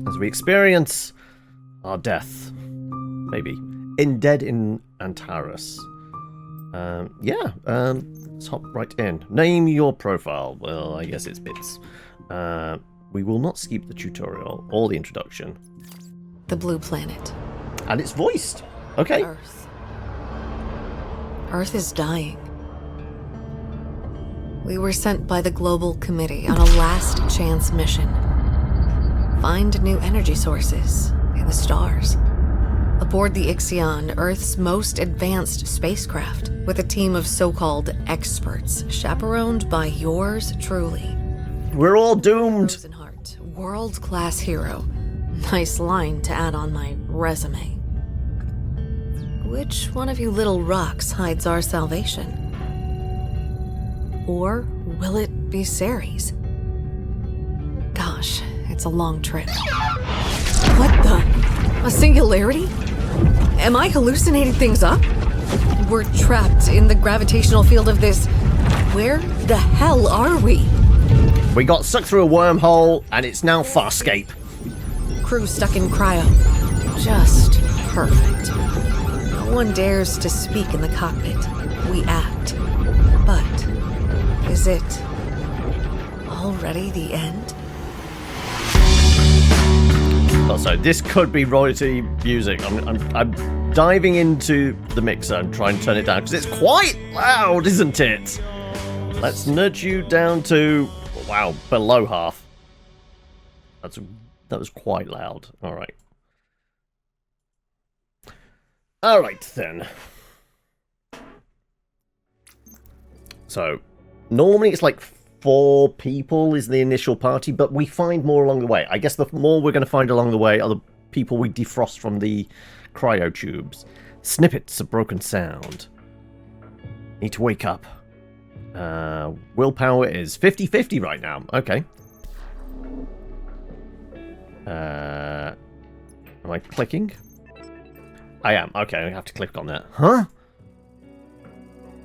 as we experience our death, maybe, in Dead In Antares. Let's hop right in. Name your profile. Well, I guess it's Bits. We will not skip the tutorial or the introduction. The blue planet. And it's voiced. Okay. Earth. Earth is dying. We were sent by the Global Committee on a last chance mission. Find new energy sources in the stars. Aboard the Ixion, Earth's most advanced spacecraft, with a team of so-called experts, chaperoned by yours truly. We're all doomed. Rosenhart, world-class hero. Nice line to add on my resume. Which one of you little rocks hides our salvation? Or will it be Ceres? Gosh, it's a long trip. What the? A singularity? Am I hallucinating things up? We're trapped in the gravitational field of this. Where the hell are we? We got sucked through a wormhole, and it's now Farscape. Crew stuck in cryo. Just perfect. No one dares to speak in the cockpit. We act. But is it already the end? Also, this could be royalty music. I'm diving into the mixer and trying to turn it down because it's quite loud, isn't it? Let's nudge you down to, wow, below half. That was quite loud. All right. All right then. So, normally it's like 4 people is the initial party, but we find more along the way. I guess the more we're going to find along the way are the people we defrost from the cryo tubes. Snippets of broken sound. Need to wake up. Willpower is 50-50 right now. Okay. Am I clicking? I am. Okay, I have to click on that. Huh?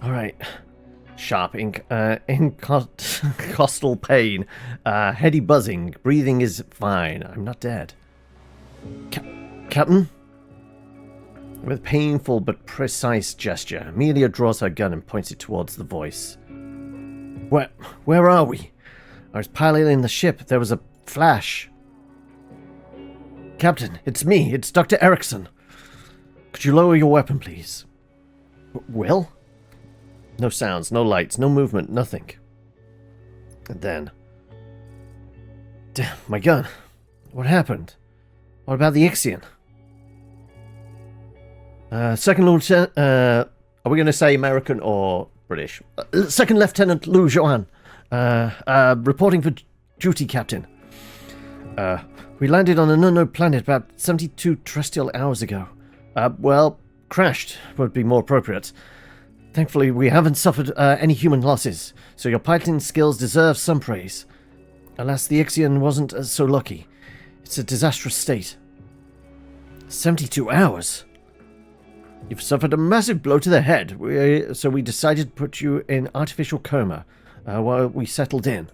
Alright. Sharp costal pain. Heady buzzing. Breathing is fine. I'm not dead. Captain? With painful but precise gesture, Amelia draws her gun and points it towards the voice. Where are we? I was piloting the ship. There was a flash. Captain, it's me. It's Dr. Erickson. Could you lower your weapon, please? Will? No sounds, no lights, no movement, nothing. And then... Damn, my gun. What happened? What about the Ixion? Second Lieutenant... are we going to say American or British? Second Lieutenant Lou Joanne. Reporting for duty, Captain. We landed on an unknown planet about 72 terrestrial hours ago. Crashed would be more appropriate. Thankfully, we haven't suffered any human losses, so your piloting skills deserve some praise. Alas, the Ixion wasn't so lucky. It's a disastrous state. 72 hours? You've suffered a massive blow to the head, so we decided to put you in artificial coma while we settled in.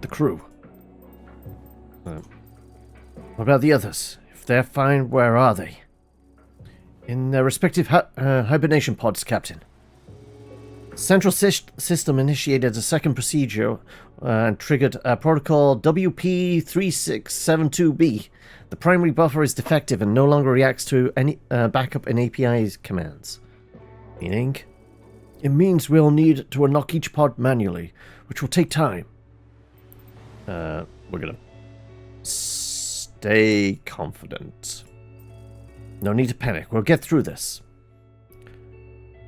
The crew. What about the others? If they're fine, where are they? In their respective hibernation pods, Captain. Central System initiated a second procedure and triggered Protocol WP3672B. The primary buffer is defective and no longer reacts to any backup in API's commands. Meaning? It means we'll need to unlock each pod manually, which will take time. We're gonna stay confident. No need to panic. We'll get through this.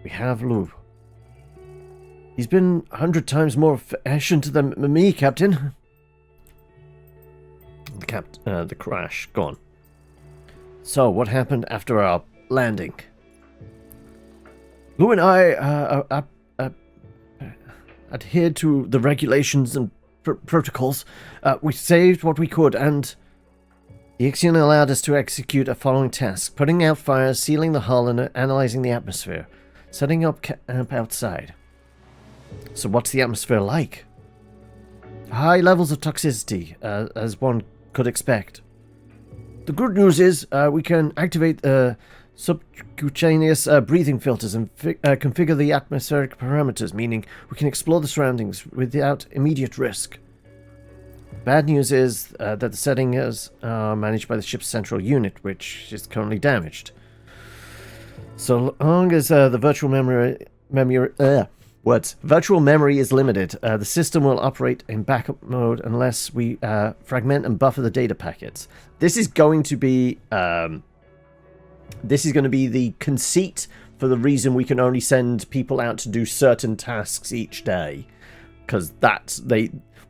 We have Lou. He's been 100 times more efficient than me, Captain. The crash. Gone. So, what happened after our landing? Lou and I adhered to the regulations and protocols. We saved what we could, and the Ixion allowed us to execute a following task: putting out fires, sealing the hull, and analyzing the atmosphere, setting up camp outside. So what's the atmosphere like? high levels of toxicity, as one could expect. The good news is we can activate subcutaneous breathing filters and configure the atmospheric parameters, meaning we can explore the surroundings without immediate risk. Bad news is that the settings are managed by the ship's central unit, which is currently damaged. So long as the virtual memory is limited, the system will operate in backup mode unless we fragment and buffer the data packets. This is going to be the conceit for the reason we can only send people out to do certain tasks each day, because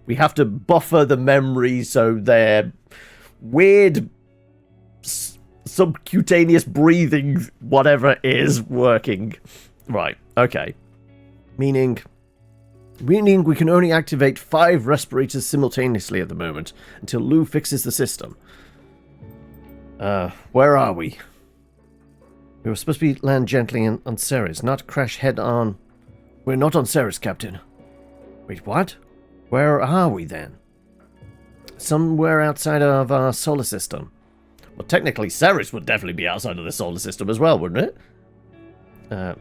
we have to buffer the memory so their weird subcutaneous breathing, whatever, is working. Right, okay. Meaning we can only activate 5 respirators simultaneously at the moment until Lou fixes the system. Where are we? We were supposed to land gently on Ceres, not crash head on. We're not on Ceres, Captain. Wait, what? Where are we then? Somewhere outside of our solar system. Well, technically, Ceres would definitely be outside of the solar system as well, wouldn't it?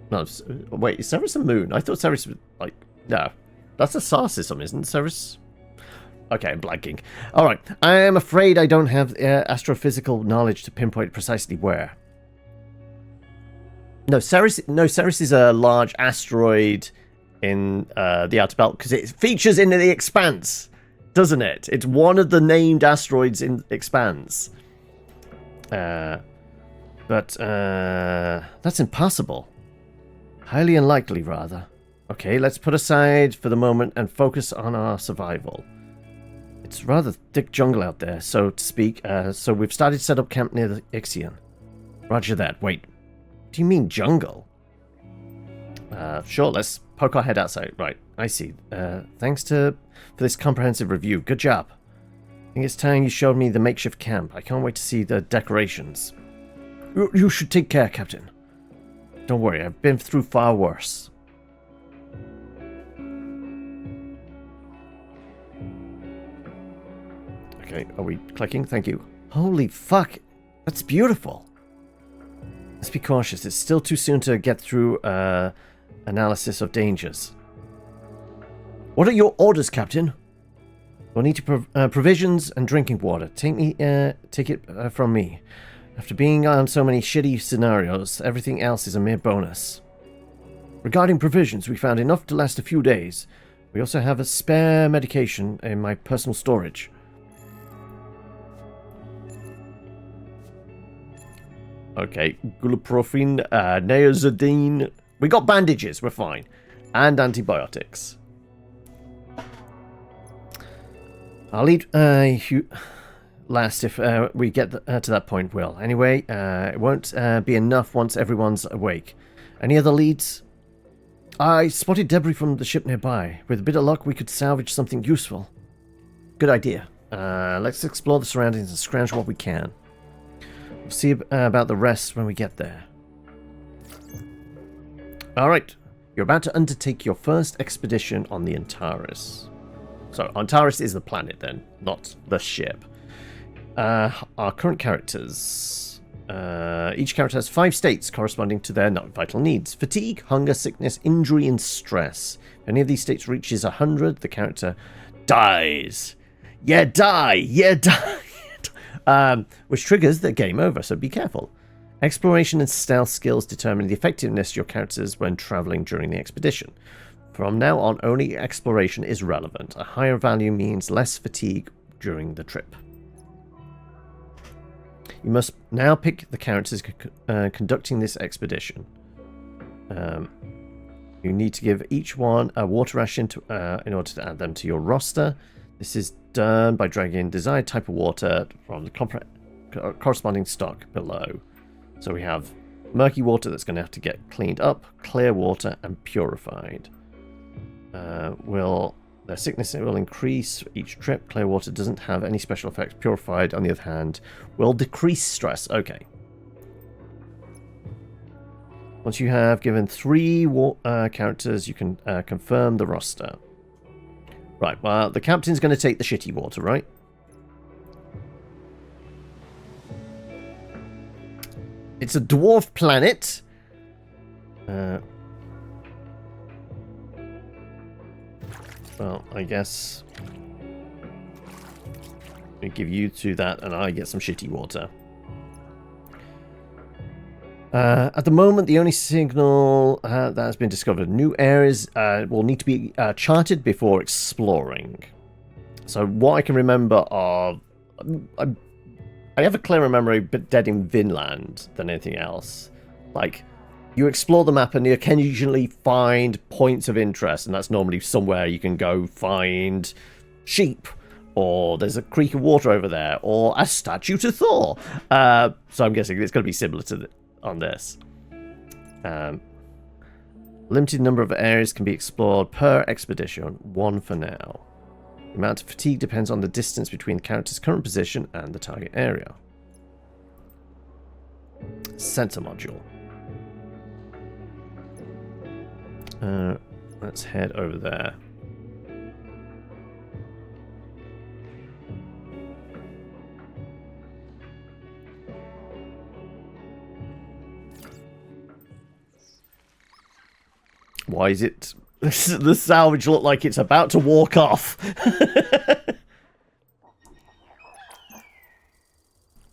No, wait, is Ceres a moon? I thought Ceres was, like, no. That's a star system, isn't Ceres? Okay, I'm blanking. Alright, I am afraid I don't have astrophysical knowledge to pinpoint precisely where. No, Ceres is a large asteroid in the outer belt, because it features in the Expanse, doesn't it? It's one of the named asteroids in Expanse. But that's impossible. Highly unlikely, rather. Okay, let's put aside for the moment and focus on our survival. It's rather thick jungle out there, so to speak, so we've started to set up camp near the Ixion. Roger that. Wait, do you mean jungle? Sure, let's poke our head outside. Right, I see. Thanks for this comprehensive review. Good job. I think it's time you showed me the makeshift camp. I can't wait to see the decorations. You should take care, Captain. Don't worry, I've been through far worse. Okay, are we clicking? Thank you. Holy fuck, that's beautiful. Let's be cautious. It's still too soon to get through analysis of dangers. What are your orders, Captain? We'll need to provisions and drinking water. Take it from me. After being on so many shitty scenarios, everything else is a mere bonus. Regarding provisions, we found enough to last a few days. We also have a spare medication in my personal storage. Okay, gluprophene, neozidine. We got bandages, we're fine. And antibiotics. I'll eat last if we get to that point, Will. Anyway, it won't be enough once everyone's awake. Any other leads? I spotted debris from the ship nearby. With a bit of luck, we could salvage something useful. Good idea. Let's explore the surroundings and scrounge what we can. We'll see about the rest when we get there. Alright, you're about to undertake your first expedition on the Antares. So, Antares is the planet then, not the ship. Our current characters. Each character has 5 states corresponding to their vital needs. Fatigue, hunger, sickness, injury, and stress. If any of these states reaches 100, the character dies. Yeah, die! Yeah, die! Which triggers the game over, so be careful. Exploration and stealth skills determine the effectiveness of your characters when traveling during the expedition. From now on, only exploration is relevant. A higher value means less fatigue during the trip. You must now pick the characters conducting this expedition. You need to give each one a water ration in order to add them to your roster. This is done by dragging desired type of water from the corresponding stock below. So we have murky water that's going to have to get cleaned up, clear water, and purified. Their sickness will increase each trip. Clear water doesn't have any special effects. Purified, on the other hand, will decrease stress. Okay. Once you have given 3 characters, you can confirm the roster. Right, well, the captain's going to take the shitty water, right? It's a dwarf planet. Well, I guess we give you two that, and I get some shitty water. At the moment, the only signal that has been discovered. New areas will need to be charted before exploring. So what I can remember are... I have a clearer memory but Dead in Vinland than anything else. Like, you explore the map and you occasionally find points of interest, and that's normally somewhere you can go find sheep, or there's a creek of water over there, or a statue to Thor. So I'm guessing it's going to be similar to on this. Limited number of areas can be explored per expedition, one for now. The amount of fatigue depends on the distance between the character's current position and the target area. Sensor module. Let's head over there. Why is it... the salvage look like it's about to walk off?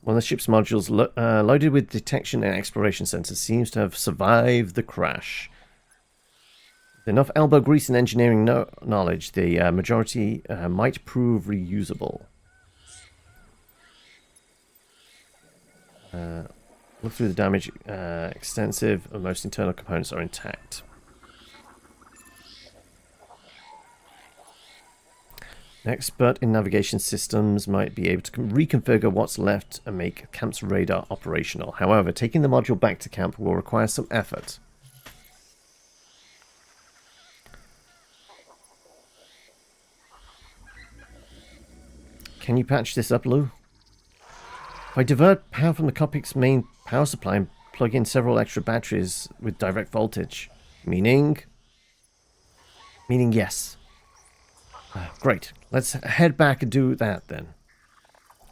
One of the ship's modules loaded with detection and exploration sensors seems to have survived the crash. With enough elbow grease and engineering knowledge, the majority might prove reusable. Look through the damage. Extensive, and most internal components are intact. An expert in navigation systems might be able to reconfigure what's left and make camp's radar operational. However, taking the module back to camp will require some effort. Can you patch this up, Lou? If I divert power from the cockpit's main power supply and plug in several extra batteries with direct voltage. Meaning yes. Great. Let's head back and do that then.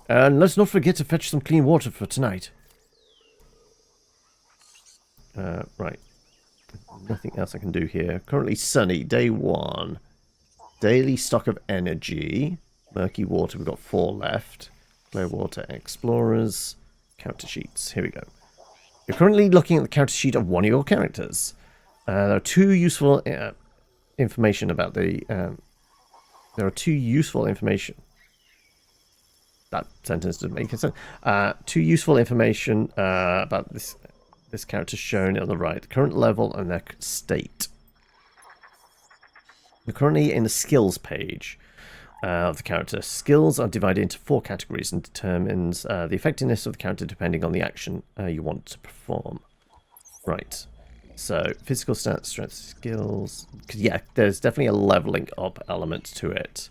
And let's not forget to fetch some clean water for tonight. Right. Nothing else I can do here. Currently sunny. Day 1. Daily stock of energy. Murky water. We've got 4 left. Clear water explorers. Character sheets. Here we go. You're currently looking at the character sheet of one of your characters. There are 2 useful information about the... There are 2 useful information. That sentence doesn't make sense. 2 useful information about this character shown on the right. The current level and their state. We're currently in the skills page of the character. Skills are divided into 4 categories and determines the effectiveness of the character depending on the action you want to perform. Right. So, physical stats, strength, skills... Yeah, there's definitely a leveling up element to it.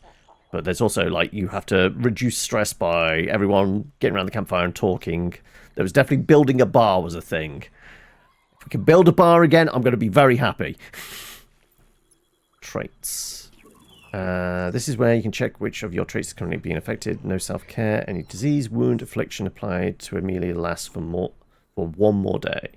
But there's also, like, you have to reduce stress by everyone getting around the campfire and talking. There was definitely building a bar was a thing. If we can build a bar again, I'm going to be very happy. Traits. This is where you can check which of your traits is currently being affected. No self-care, any disease, wound, affliction applied to Amelia lasts for 1 more day.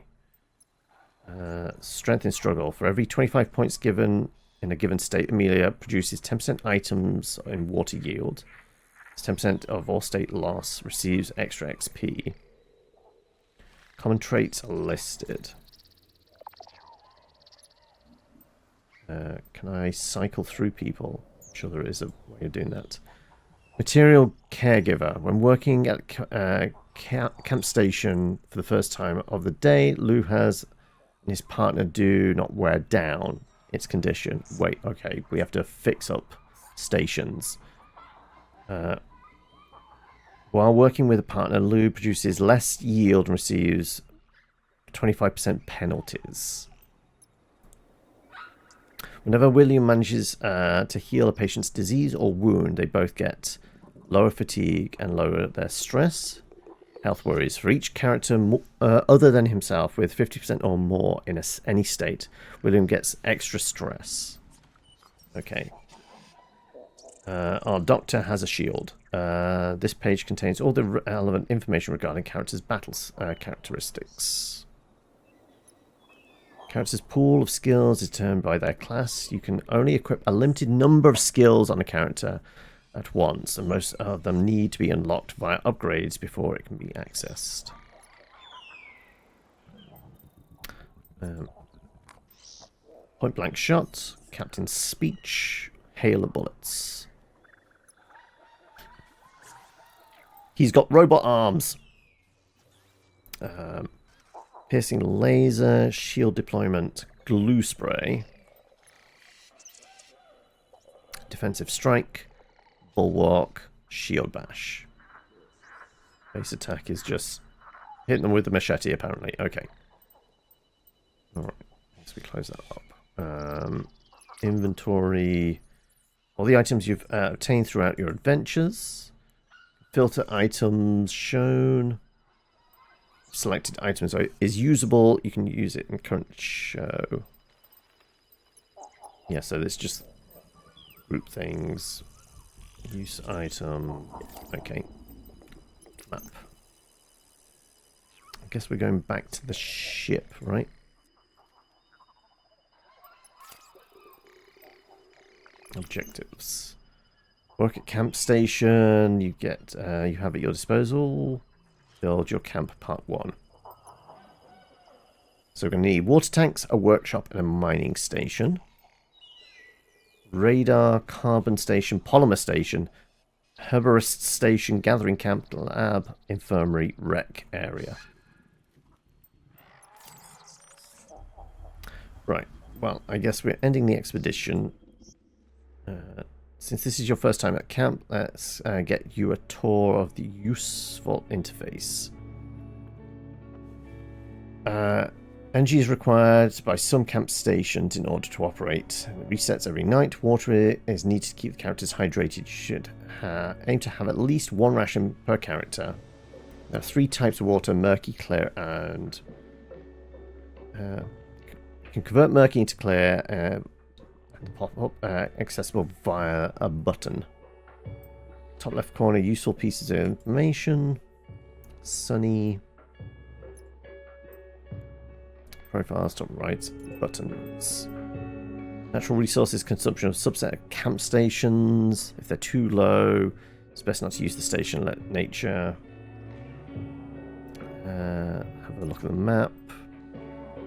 Strength and struggle. For every 25 points given in a given state, Amelia produces 10% items in water yield. 10% of all state loss receives extra XP. Common traits are listed. Can I cycle through people? I'm sure there is a way of doing that. Material caregiver. When working at camp station for the first time of the day, Lou has and his partner do not wear down its condition. Wait, okay, we have to fix up stations. While working with a partner, Lou produces less yield and receives 25% penalties. Whenever William manages to heal a patient's disease or wound, they both get lower fatigue and lower their stress. Health worries. For each character other than himself with 50% or more in any state, William gets extra stress. Okay. Our doctor has a shield. This page contains all the relevant information regarding characters' battles characteristics. Characters' pool of skills is determined by their class. You can only equip a limited number of skills on a character at once, and most of them need to be unlocked via upgrades before it can be accessed. Point blank shot, captain's speech, hail of bullets. He's got robot arms. Piercing laser, shield deployment, glue spray, defensive strike, bulwark, shield bash. Base attack is just hitting them with the machete, apparently. Okay. Alright, so we close that up. Inventory. All the items you've obtained throughout your adventures. Filter items shown. Selected items is usable. You can use it in current show. Yeah, so this just group things. Use item. Okay. Map. I guess we're going back to the ship, right? Objectives. Work at camp station. You get. You have at your disposal. Build your camp part 1. So we're going to need water tanks, a workshop, and a mining station. Radar, carbon station, polymer station, herborist station, gathering camp, lab, infirmary, rec area. Right. Well, I guess we're ending the expedition. Since this is your first time at camp, let's get you a tour of the useful interface. Energy is required by some camp stations in order to operate. It resets every night. Water is needed to keep the characters hydrated. You should aim to have at least 1 ration per character. There are 3 types of water: murky, clear, and... you can convert murky into clear. Pop up accessible via a button. Top left corner, useful pieces of information. Sunny. Profiles, top right, buttons. Natural resources consumption of subset of camp stations. If they're too low, it's best not to use the station. Let nature. Have a look at the map.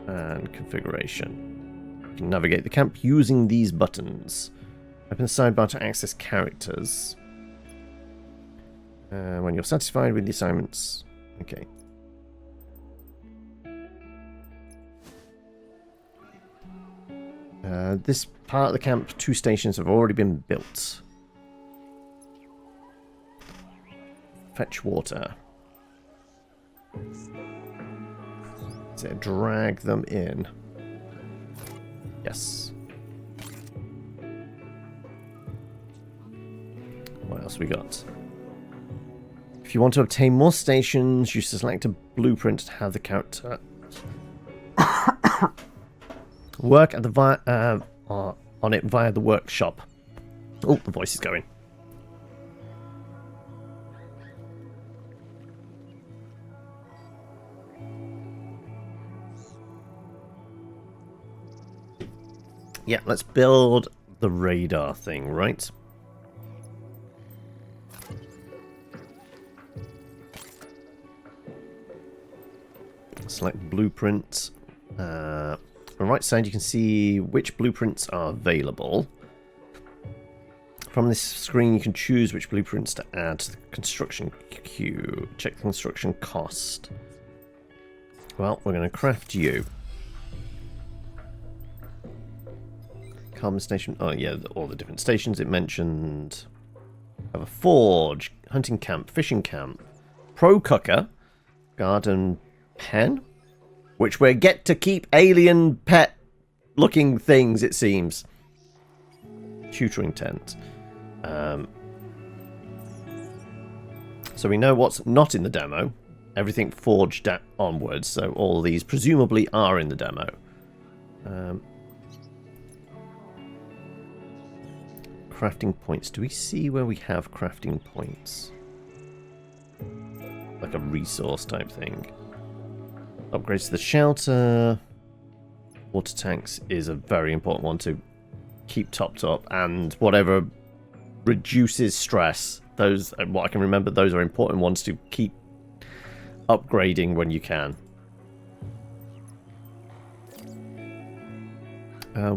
And configuration. You can navigate the camp using these buttons. Open the sidebar to access characters. When you're satisfied with the assignments. Okay. This part of the camp, 2 stations have already been built. Fetch water. So drag them in. Yes. What else we got? If you want to obtain more stations, you select a blueprint to have the character work at the on it via the workshop. Oh, the voice is going. Yeah, let's build the radar thing, right? Select blueprint. On the right side, you can see which blueprints are available. From this screen, you can choose which blueprints to add to the construction queue. Check the construction cost. Well, we're going to craft you. Carbon station. Oh, yeah, all the different stations it mentioned. Have a forge, hunting camp, fishing camp, pro cooker, garden pen, which we get to keep alien pet looking things, it seems. Tutoring tent. So we know what's not in the demo. Everything forged onwards, so all these presumably are in the demo. crafting points. Do we see where we have crafting points? Like a resource type thing. Upgrades to the shelter. Water tanks is a very important one to keep topped up. And whatever reduces stress. Those, what I can remember, those are important ones to keep upgrading when you can.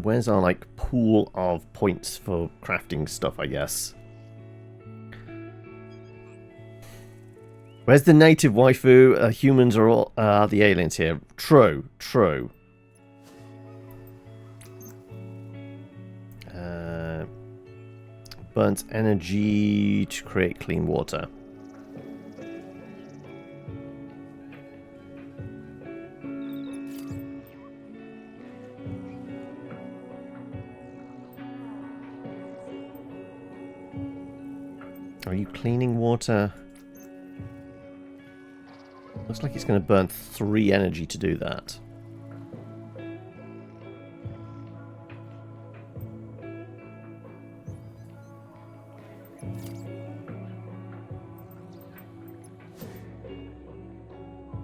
Where's our, like, pool of points for crafting stuff, I guess? Where's the native waifu? Humans are all the aliens here. True, true. Burns energy to create clean water. Are you cleaning water? Looks like it's going to burn 3 energy to do that.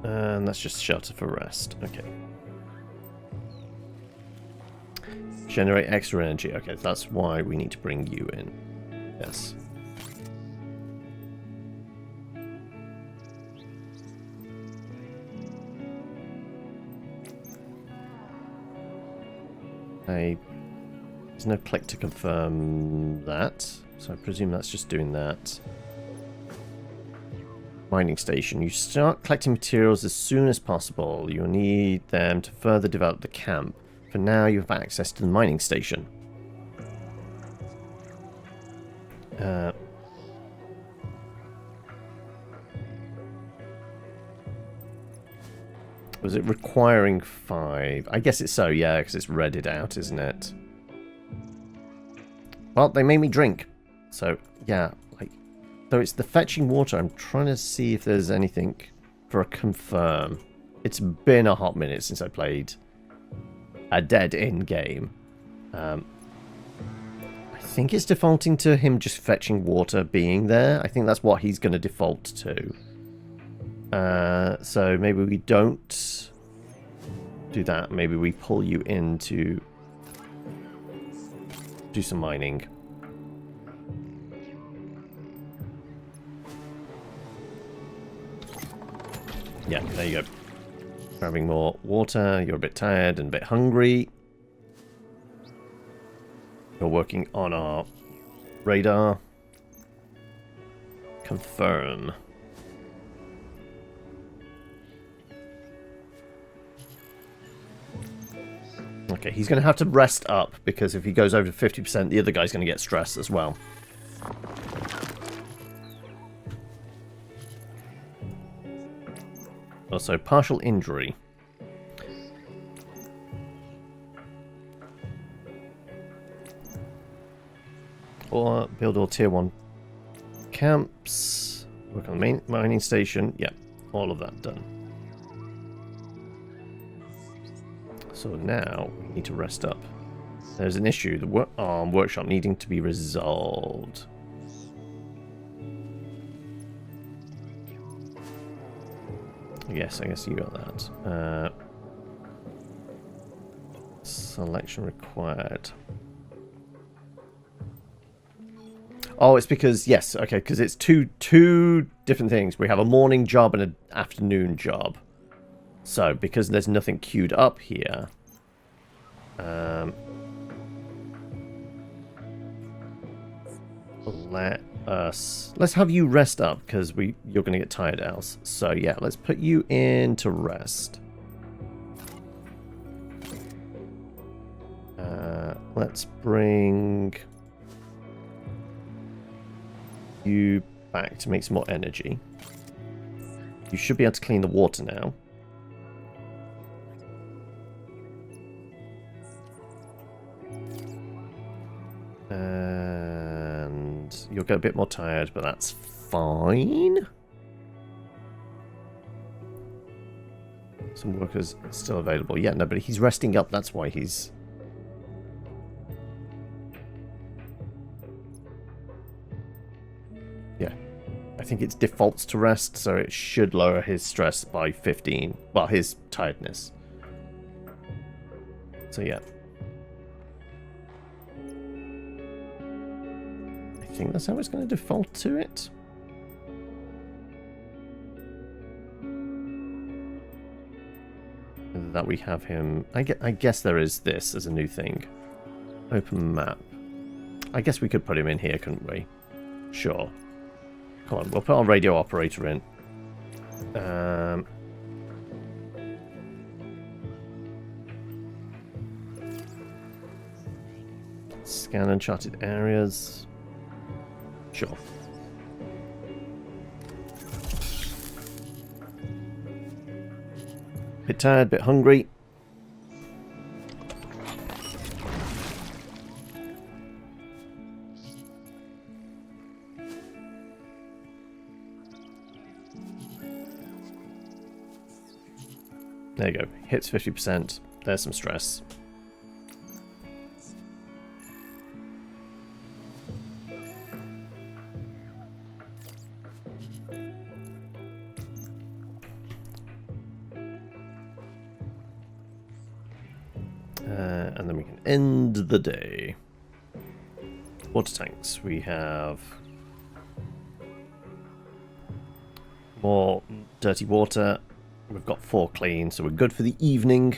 And that's just shelter for rest. Okay. Generate extra energy. Okay, that's why we need to bring you in. Yes. There's no click to confirm that, so I presume that's just doing that. Mining station. You start collecting materials as soon as possible. You'll need them to further develop the camp. For now, you have access to the mining station. Was it requiring 5? I guess it's so, yeah, because it's redded out, isn't it? Well, they made me drink. So, yeah. So it's the fetching water. I'm trying to see if there's anything for a confirm. It's been a hot minute since I played a Dead In game. I think it's defaulting to him just fetching water being there. I think that's what he's going to default to. So maybe we don't do that. Maybe we pull you in to do some mining. Yeah, there you go. Grabbing more water. You're a bit tired and a bit hungry. You're working on our radar. Confirm. Okay, he's going to have to rest up, because if he goes over to 50%, the other guy's going to get stressed as well. Also, partial injury. Or build all tier 1 camps. Work on the main mining station. Yeah, all of that done. So now we need to rest up. There's an issue. The workshop needing to be resolved. Yes, I guess you got that. Selection required. Oh, it's because, yes, okay, because it's two different things. We have a morning job and an afternoon job. So, because there's nothing queued up here, let's have you rest up, because you're going to get tired else. So yeah, let's put you in to rest. Let's bring you back to make some more energy. You should be able to clean the water now. And you'll get a bit more tired, but that's fine. Some workers still available. Yeah, no, but he's resting up. That's why he's... I think it defaults to rest, so it should lower his stress by 15. Well, his tiredness. So yeah. I think that's how it's going to default to it. That we have him... I guess there is this as a new thing. Open map. I guess we could put him in here, couldn't we? Sure. Come on, we'll put our radio operator in. Scan uncharted areas. Sure. Bit tired, bit hungry. There you go. Hits 50%. There's some stress. And then we can end the day. Water tanks. We have more dirty water. We've got 4 clean, so we're good for the evening.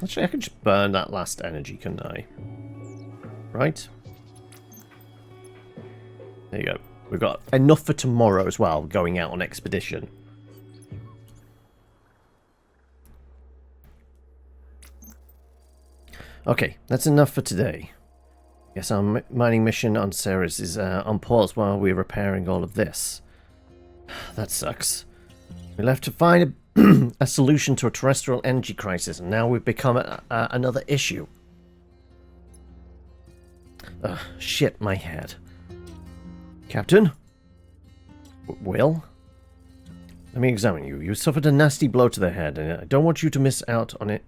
Actually, I could just burn that last energy, couldn't I? Right? There you go. We've got enough for tomorrow as well, going out on expedition. Okay, that's enough for today. Yes, our mining mission on Ceres is on pause while we're repairing all of this. That sucks. We left to find a solution to a terrestrial energy crisis, and now we've become another issue. Shit, my head. Captain? Will? Let me examine you. You suffered a nasty blow to the head, and I don't want you to miss out on it.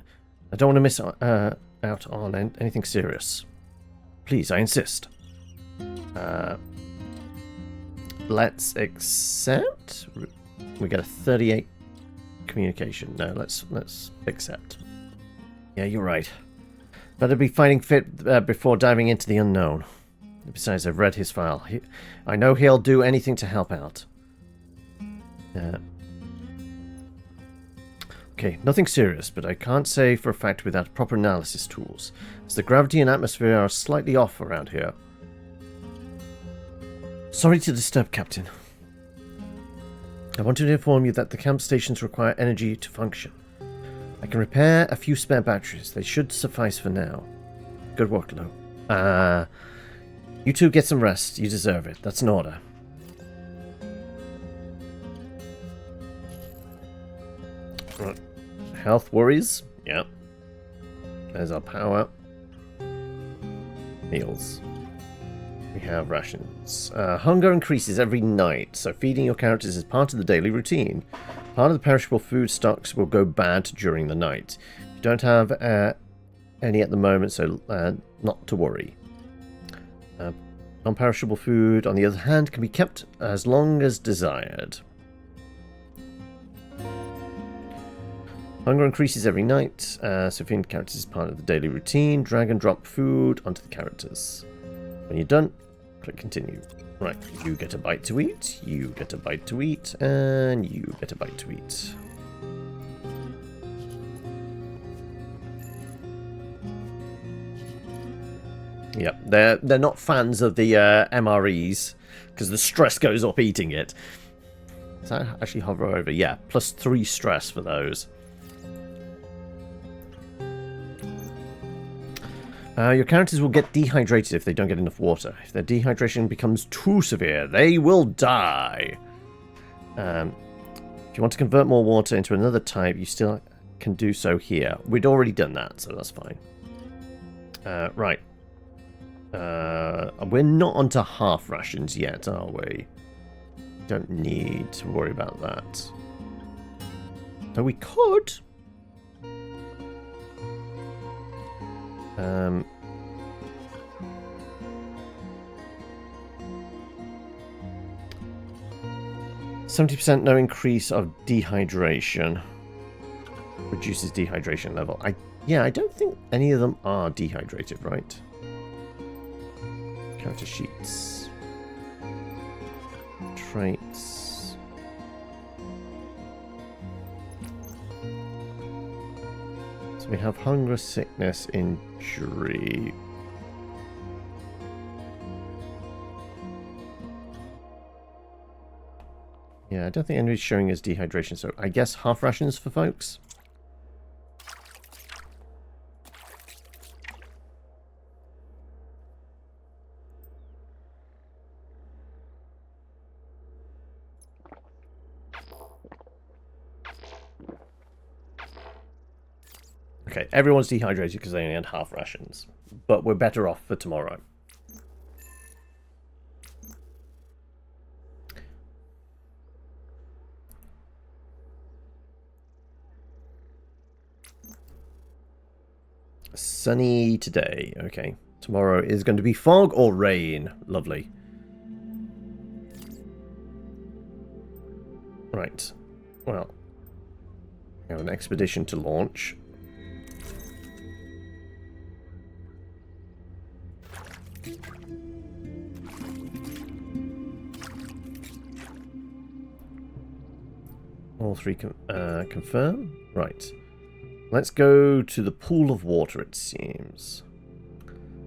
I don't want to miss out on anything serious. Please, I insist. Let's accept. We get a 38 communication. No, let's accept. Yeah, you're right. Better be fighting fit before diving into the unknown. Besides, I've read his file. I know he'll do anything to help out. Okay, nothing serious, but I can't say for a fact without proper analysis tools, as the gravity and atmosphere are slightly off around here. Sorry to disturb, Captain. I wanted to inform you that the camp stations require energy to function. I can repair a few spare batteries. They should suffice for now. Good work, Lo. You two get some rest. You deserve it. That's an order. Right. Health worries? Yep. There's our power. Meals. We have rations. Hunger increases every night, so feeding your characters is part of the daily routine. Part of the perishable food stocks will go bad during the night. You don't have any at the moment, so not to worry. Non-perishable food, on the other hand, can be kept as long as desired. Hunger increases every night, so feeding characters is part of the daily routine. Drag and drop food onto the characters. When you're done, click continue. Right, you get a bite to eat, you get a bite to eat, and you get a bite to eat. Yep, they're not fans of the MREs, because the stress goes up eating it. Does that actually hover over? Yeah, +3 stress for those. Your characters will get dehydrated if they don't get enough water. If their dehydration becomes too severe, they will die. If you want to convert more water into another type, you still can do so here. We'd already done that, so that's fine. Right. We're not onto half rations yet, are we? Don't need to worry about that. Though we could. 70% no increase of dehydration. Reduces dehydration level. Yeah, I don't think any of them are dehydrated, right? Character sheets. Traits. So we have hunger, sickness, injury. Yeah, I don't think anybody's showing us dehydration, so I guess half rations for folks. Okay, everyone's dehydrated because they only had half rations, but we're better off for tomorrow. Sunny today. Okay. Tomorrow is going to be fog or rain. Lovely. Right. Well, we have an expedition to launch. All three confirm. Right. Let's go to the pool of water, it seems.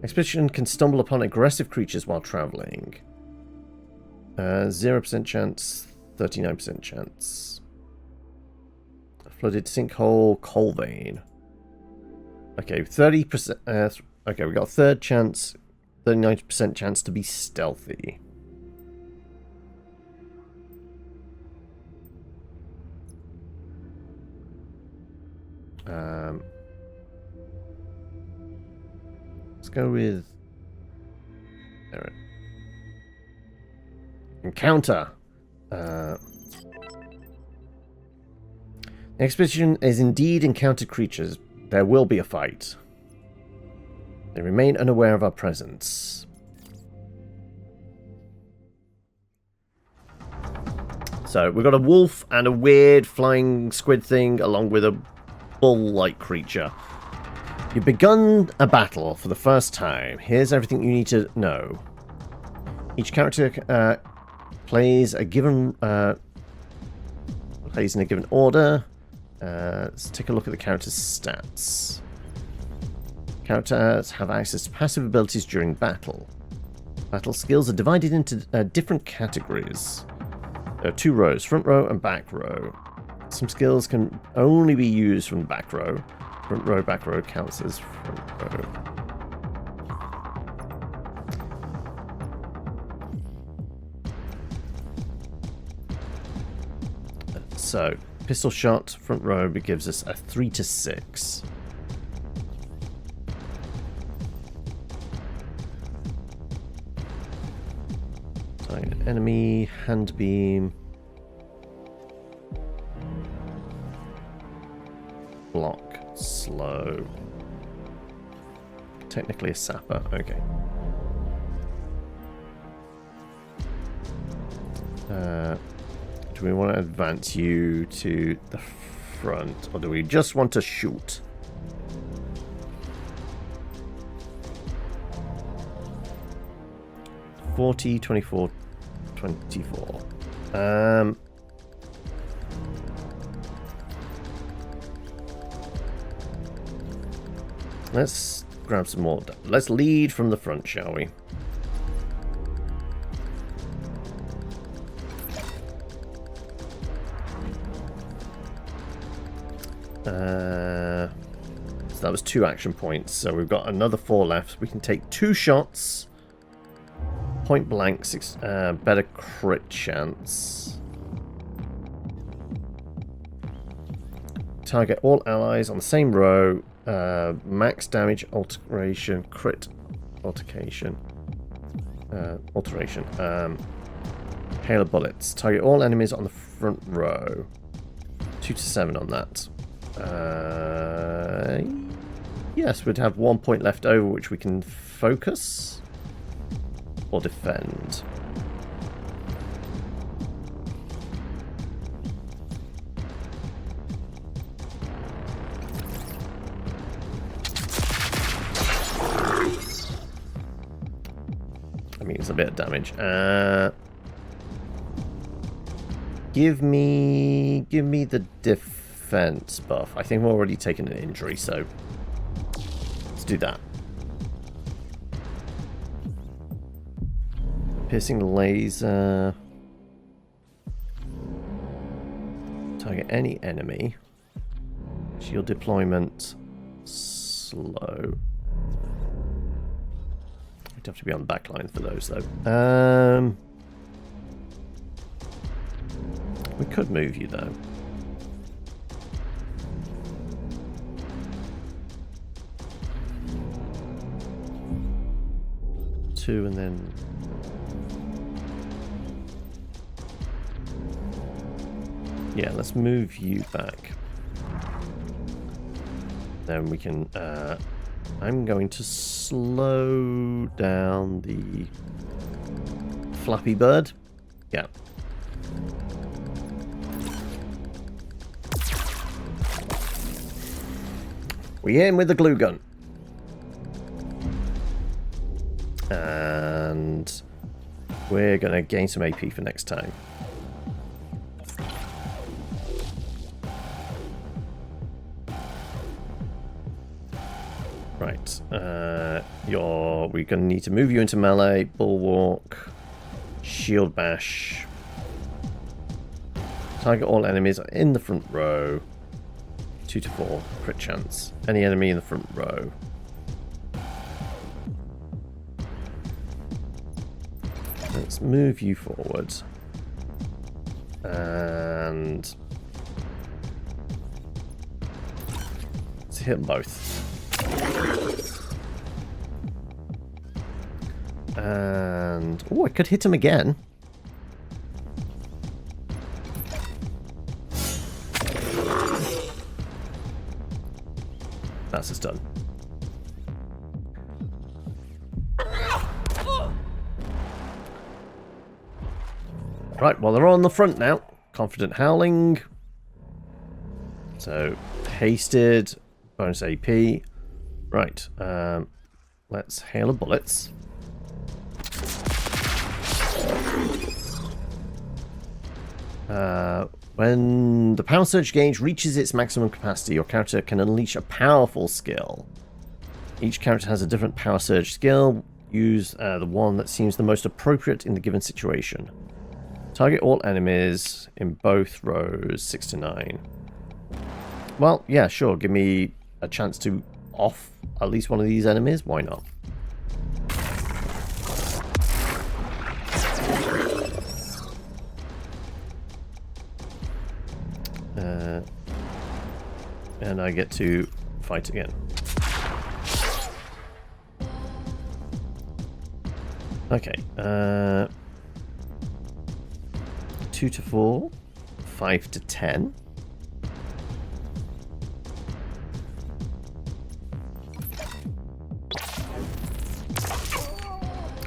Expedition can stumble upon aggressive creatures while traveling. 0% chance, 39% chance. Flooded sinkhole, coal vein. Okay, 30%. Okay, we got a third chance, 39% chance to be stealthy. Let's go with encounter. The expedition is indeed encountered creatures. There will be a fight. They remain unaware of our presence. So we've got a wolf and a weird flying squid thing along with a bull-like creature. You've begun a battle for the first time. Here's everything you need to know. Each character plays in a given order. Let's take a look at the character's stats. Characters have access to passive abilities during battle. Battle skills are divided into different categories. There are two rows, front row and back row. Some skills can only be used from the back row. Front row, back row counts as front row. So, pistol shot, front row gives us a 3 to 6. Enemy, hand beam. Block, slow. Technically a sapper, okay. Do we want to advance you to the front, or do we just want to shoot? $40, 24, 24. Let's grab some more. Let's lead from the front, shall we? So that was 2 action points. So we've got another 4 left. We can take 2 shots. Point blank, better crit chance. Target all allies on the same row. Max damage, alteration, crit, altercation. Hail of bullets. Target all enemies on the front row. 2 to 7 on that. Yes, we'd have 1 point left over, which we can focus or defend. I mean, it's a bit of damage. Give me the defense buff. I think we're already taking an injury, so let's do that. Piercing laser. Target any enemy. Shield deployment. Slow. We'd have to be on the back line for those, though. We could move you, though. Two, and then... yeah, let's move you back. Then we can... I'm going to slow down the Flappy Bird. Yeah. We hit him with the glue gun. And we're going to gain some AP for next time. Right. We're going to need to move you into melee, bulwark, shield bash. Target all enemies in the front row. 2 to 4 crit chance. Any enemy in the front row. Let's move you forward. And let's hit them both. And oh, I could hit him again. That's a stun. Right, well, they're on the front now. Confident howling. So, hasted. Bonus AP. Right, let's hail the bullets. When the power surge gauge reaches its maximum capacity, your character can unleash a powerful skill. Each character has a different power surge skill. Use the one that seems the most appropriate in the given situation. Target all enemies in both rows 6 to 9. Well, yeah, sure. Give me a chance to off at least one of these enemies. Why not? And I get to fight again. Okay. 2 to 4. 5 to 10.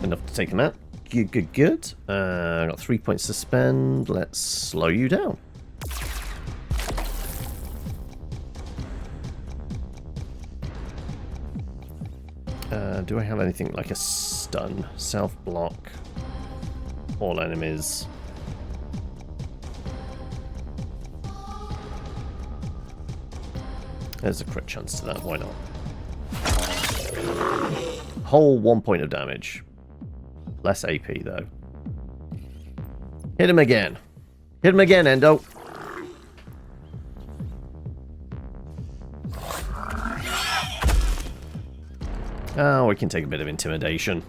Enough to take him out. Good, good, good. I got 3 points to spend. Let's slow you down. Do I have anything like a stun? Self-block. All enemies. There's a crit chance to that. Why not? Whole 1 point of damage. Less AP, though. Hit him again. Hit him again, Endo. Oh, we can take a bit of intimidation.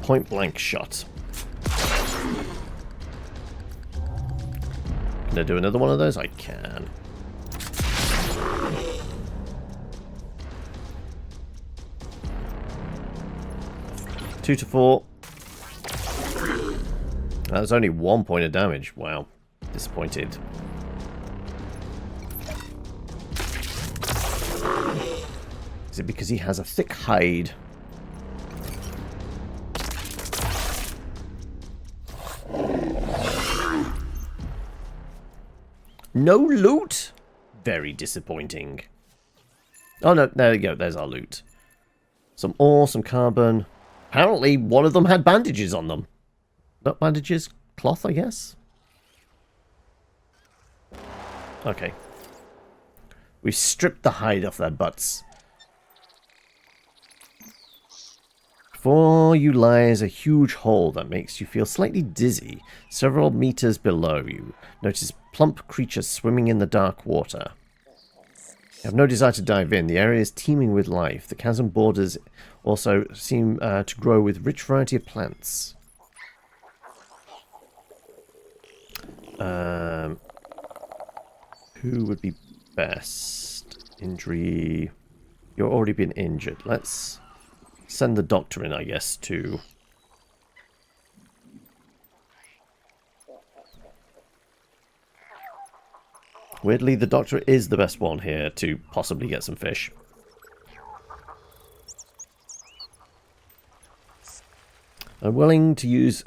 Point blank shot. Can I do another one of those? I can. Two to 4. That was only 1 point of damage. Wow. Disappointed. Is it because he has a thick hide? No loot? very disappointing. Oh no, there you go, there's our loot. Some ore, some carbon. Apparently one of them had bandages on them. Not bandages, cloth, I guess? Okay. We've stripped the hide off their butts. Before you lies a huge hole that makes you feel slightly dizzy. Several meters below you, notice plump creatures swimming in the dark water. You have no desire to dive in. The area is teeming with life. The chasm borders also seem to grow with rich variety of plants. Who would be best? Injury. You've already been injured. Let's send the doctor in, I guess, too. Weirdly, the doctor is the best one here to possibly get some fish. I'm willing to use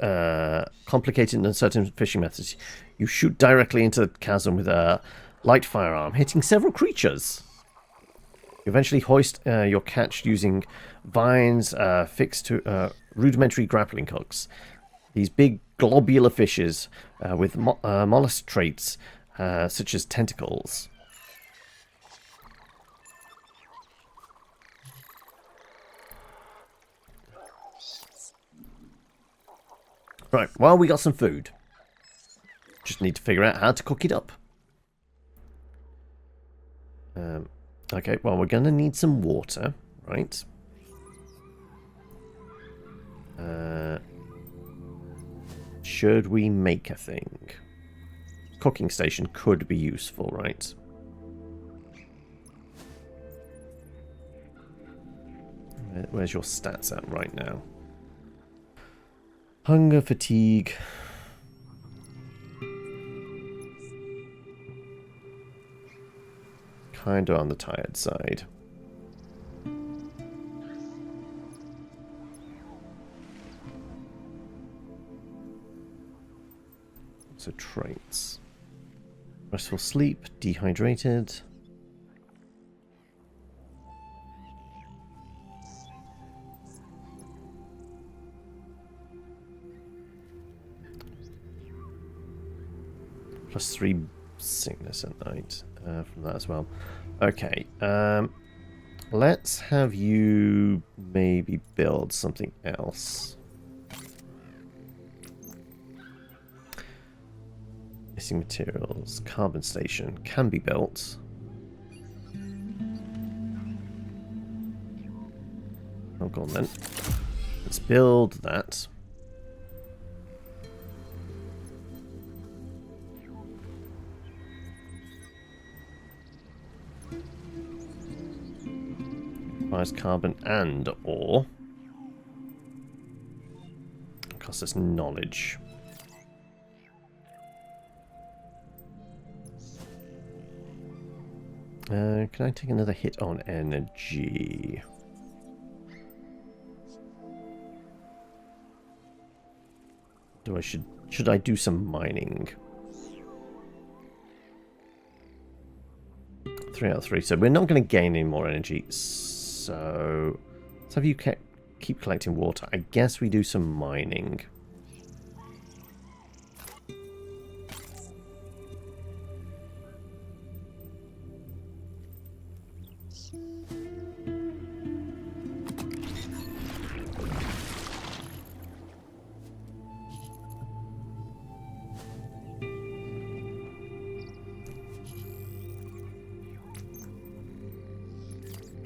complicated and uncertain fishing methods. You shoot directly into the chasm with a light firearm, hitting several creatures. You eventually hoist your catch using vines fixed to rudimentary grappling hooks. These big globular fishes with mollusk traits such as tentacles. Right, well, we got some food. Just need to figure out how to cook it up. Okay, well, we're going to need some water, right? Should we make a thing? Cooking station could be useful, right? Where's your stats at right now? Hunger, fatigue. Kinda on the tired side. So traits. Restful sleep, dehydrated. +3 sickness at night from that as well. Okay, let's have you maybe build something else. Missing materials, carbon station can be built. Oh, go on then. Let's build that. Requires carbon and ore. Costs us knowledge. Can I take another hit on energy? Should I do some mining? 3 out of 3. So we're not going to gain any more energy. So let's have you keep collecting water. I guess we do some mining.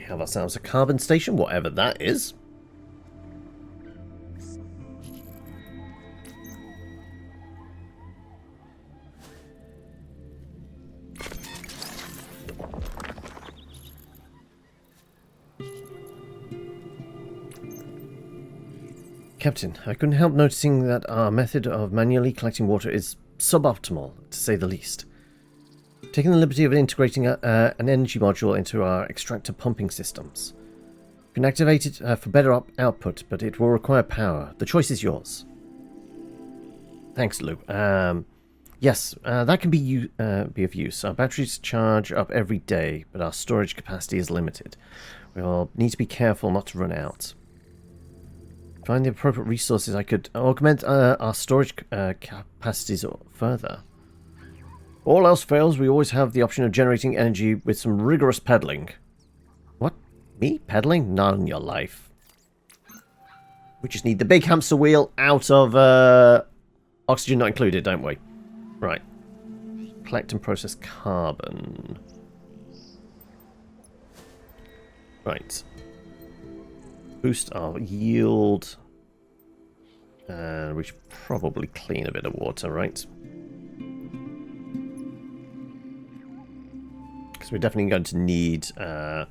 Have ourselves a carbon station, whatever that is. Captain, I couldn't help noticing that our method of manually collecting water is suboptimal, to say the least. Taking the liberty of integrating an energy module into our extractor pumping systems. You can activate it for better output, but it will require power. The choice is yours. Thanks, Lou. Yes, that can be of use. Our batteries charge up every day, but our storage capacity is limited. We'll need to be careful not to run out. Find the appropriate resources. I could augment our storage capacities further. All else fails, we always have the option of generating energy with some rigorous peddling. What? Me? Peddling? Not in your life. We just need the big hamster wheel out of oxygen not included, don't we? Right. Collect and process carbon. Right. Boost our yield. And we should probably clean a bit of water, right? Because we're definitely going to need a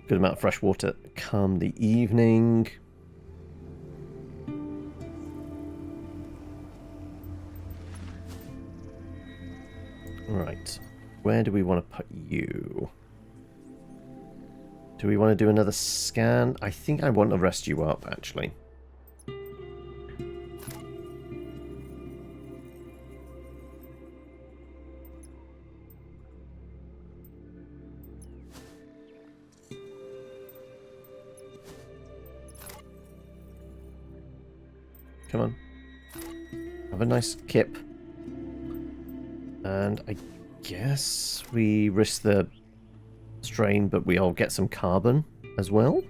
good amount of fresh water come the evening. Right. Where do we want to put you? Do we want to do another scan? I think I want to rest you up, actually. Come on. Have a nice kip. And I guess we risk the strain, but we all get some carbon as well.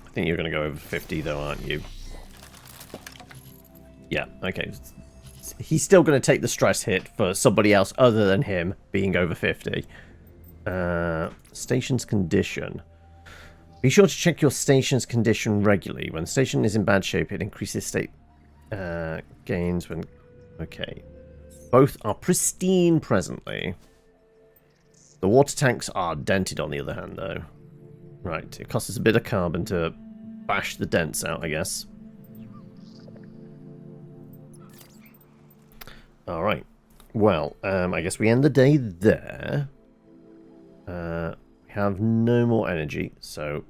I think you're going to go over 50 though, aren't you? Yeah, okay. He's still going to take the stress hit for somebody else other than him being over 50. Station's condition. Be sure to check your station's condition regularly. When the station is in bad shape, it increases state gains when... Okay. Both are pristine presently. The water tanks are dented on the other hand, though. Right, it costs us a bit of carbon to bash the dents out, I guess. Alright. Well, I guess we end the day there. We have no more energy, so...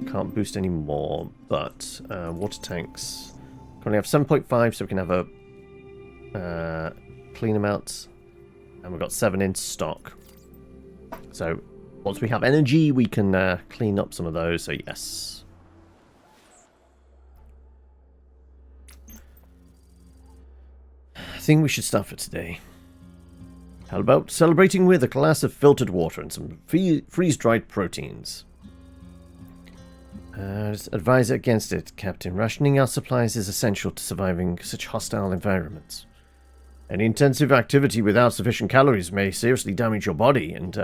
Can't boost any more, but water tanks... Currently have 7.5, so we can have a clean them out. And we've got 7 in stock. So, once we have energy, we can clean up some of those, so yes. I think we should start for today. How about celebrating with a glass of filtered water and some freeze-dried proteins? Advise against it, Captain. Rationing our supplies is essential to surviving such hostile environments. Any intensive activity without sufficient calories may seriously damage your body, and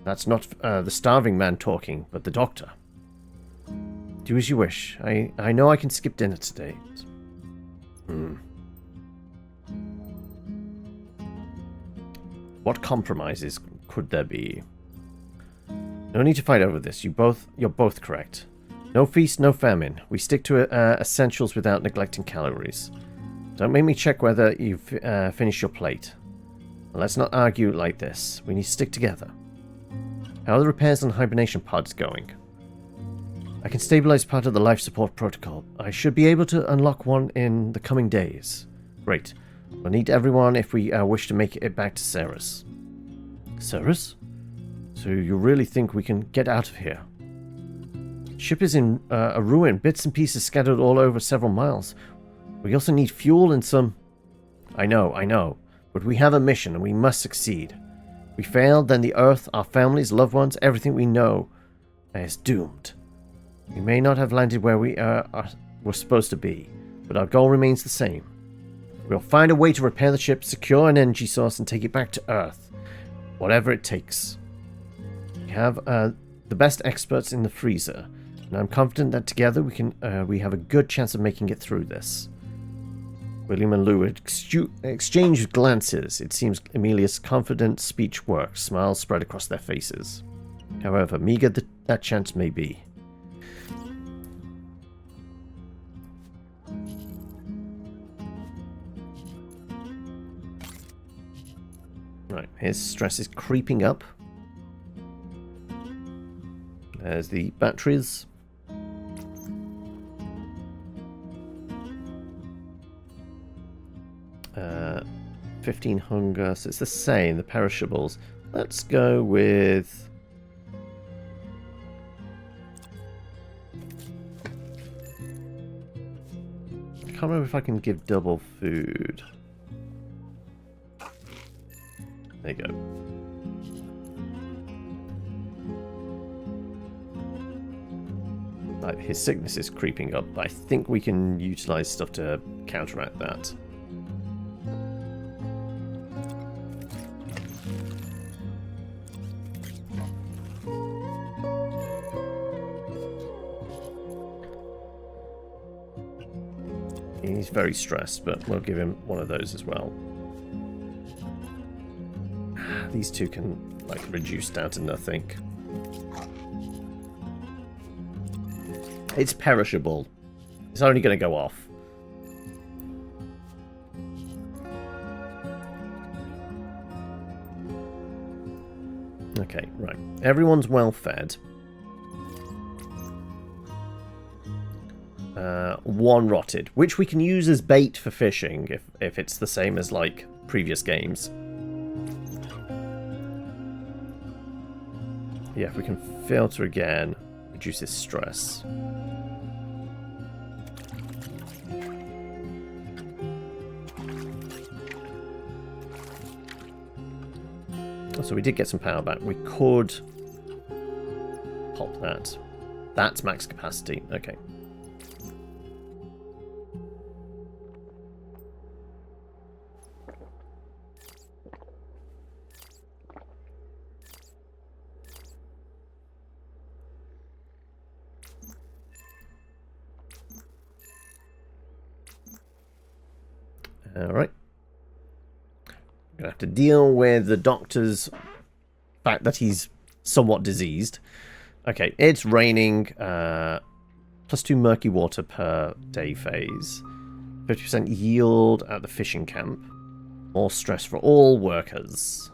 that's not the starving man talking, but the doctor. Do as you wish. I know I can skip dinner today. What compromises could there be? No need to fight over this. You're both correct. No feast, no famine. We stick to essentials without neglecting calories. Don't make me check whether you've finished your plate. Let's not argue like this. We need to stick together. How are the repairs on hibernation pods going? I can stabilize part of the life support protocol. I should be able to unlock one in the coming days. Great. We'll need everyone if we wish to make it back to Ceres. Ceres? So you really think we can get out of here? Ship is in a ruin, bits and pieces scattered all over several miles. We also need fuel and some... I know, but we have a mission and we must succeed. We fail, then the Earth, our families, loved ones, everything we know is doomed. We may not have landed where we're supposed to be, but our goal remains the same. We'll find a way to repair the ship, secure an energy source, and take it back to Earth. Whatever it takes. We have the best experts in the freezer, and I'm confident that together we have a good chance of making it through this. William and Lou exchanged glances. It seems Amelia's confident speech worked. Smiles spread across their faces. However meager that chance may be. Right, his stress is creeping up. There's the batteries. 15 hunger, so it's the same, the perishables. Let's go with... I can't remember if I can give double food. There you go. Like, his sickness is creeping up, but I think we can utilize stuff to counteract that. He's very stressed, but we'll give him one of those as well. These two can, like, reduce down to nothing. It's perishable. It's only going to go off. Okay, right. Everyone's well fed. One rotted, which we can use as bait for fishing if it's the same as, like, previous games. Yeah, if we can filter again, reduces stress. So we did get some power back. We could pop that. That's max capacity. Okay. Alright. Gonna have to deal with the doctor's fact that he's somewhat diseased. Okay, it's raining. +2 murky water per day phase. 50% yield at the fishing camp. More stress for all workers.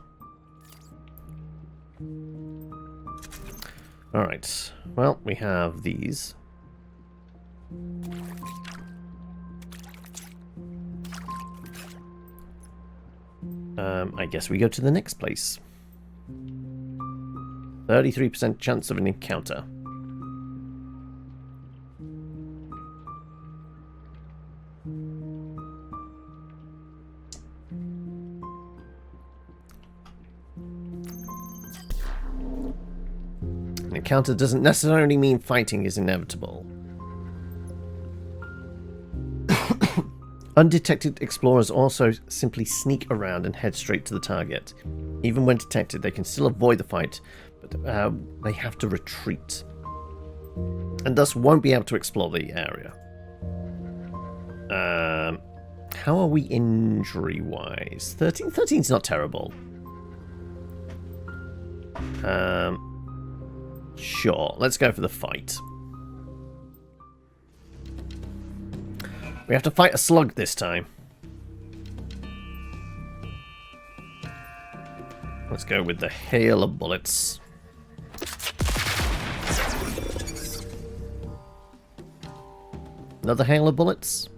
Alright. Well, we have these. I guess we go to the next place. 33% chance of an encounter. An encounter doesn't necessarily mean fighting is inevitable. Undetected explorers also simply sneak around and head straight to the target. Even when detected, they can still avoid the fight, but they have to retreat. And thus won't be able to explore the area. How are we injury-wise? 13? 13's not terrible. Sure, let's go for the fight. We have to fight a slug this time. Let's go with the hail of bullets. Another hail of bullets.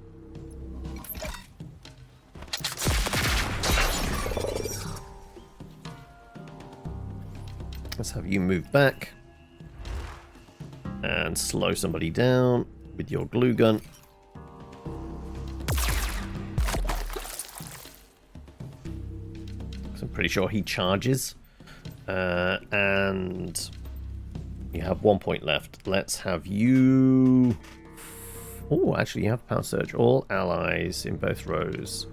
Let's have you move back. And slow somebody down with your glue gun. I'm pretty sure he charges. And you have 1 point left. Let's have you... Oh, actually you have power surge. All allies in both rows.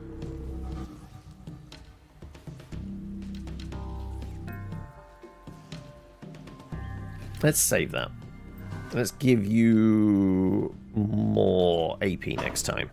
Let's save that. Let's give you more AP next time.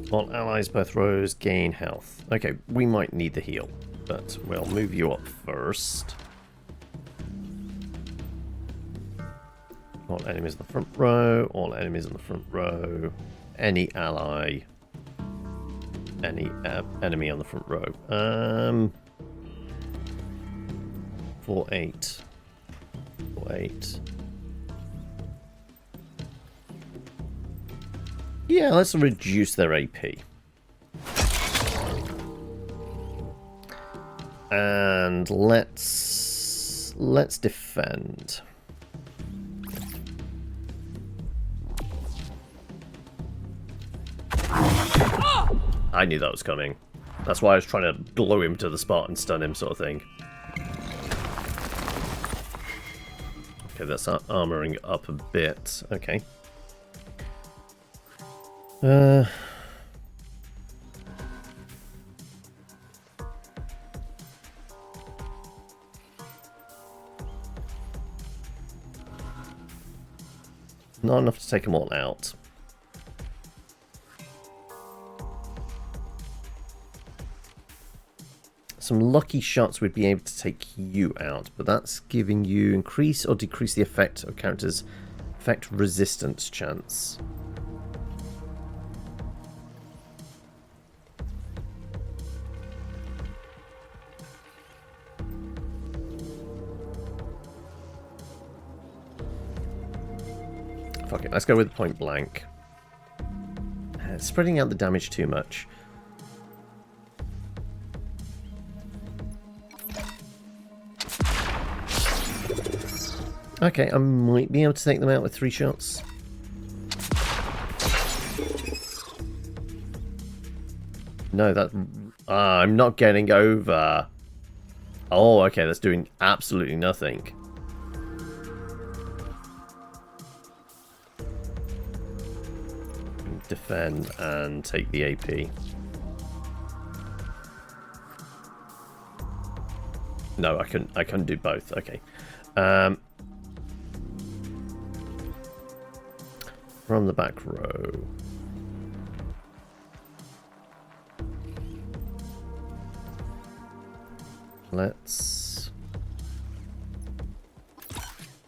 All allies, both rows, gain health. Okay, we might need the heal, but we'll move you up first. All enemies in the front row, all enemies in the front row, any ally, any enemy on the front row. 4-8. 4-8. Yeah, let's reduce their AP. And let's defend. I knew that was coming. That's why I was trying to glue him to the spot and stun him, sort of thing. Okay, that's armoring up a bit. Okay. Not enough to take them all out. Some lucky shots would be able to take you out, but that's giving you increase or decrease the effect of character's effect resistance chance. Fuck it, let's go with point blank. Spreading out the damage too much. Okay, I might be able to take them out with 3 shots. No, that... I'm not getting over. Oh, okay, that's doing absolutely nothing. Defend and take the AP. No, I couldn't do both. Okay. From the back row. Let's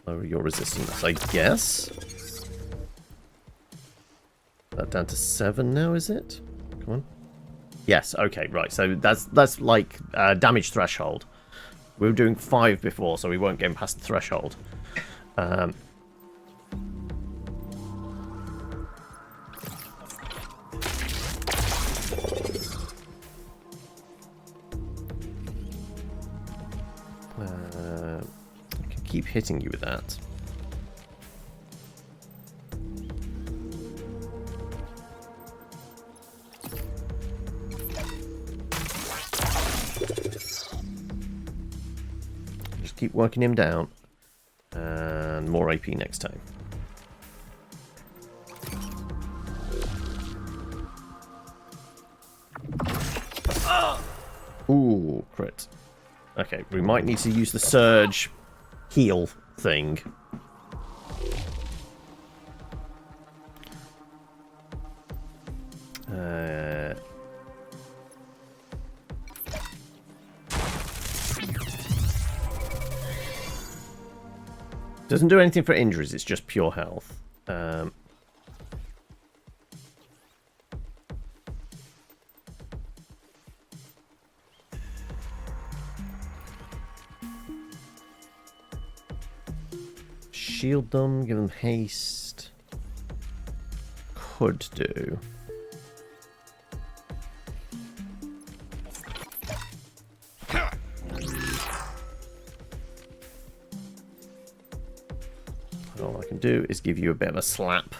lower your resistance, I guess. That down to 7 now, is it? Come on. Yes, okay, right. So that's like damage threshold. We were doing 5 before, so we weren't getting past the threshold. I can keep hitting you with that. Just keep working him down. And more AP next time. Ooh, crit. Okay, we might need to use the surge heal thing. Doesn't do anything for injuries, it's just pure health. Shield them, give them haste. Could do. All I can do is give you a bit of a slap.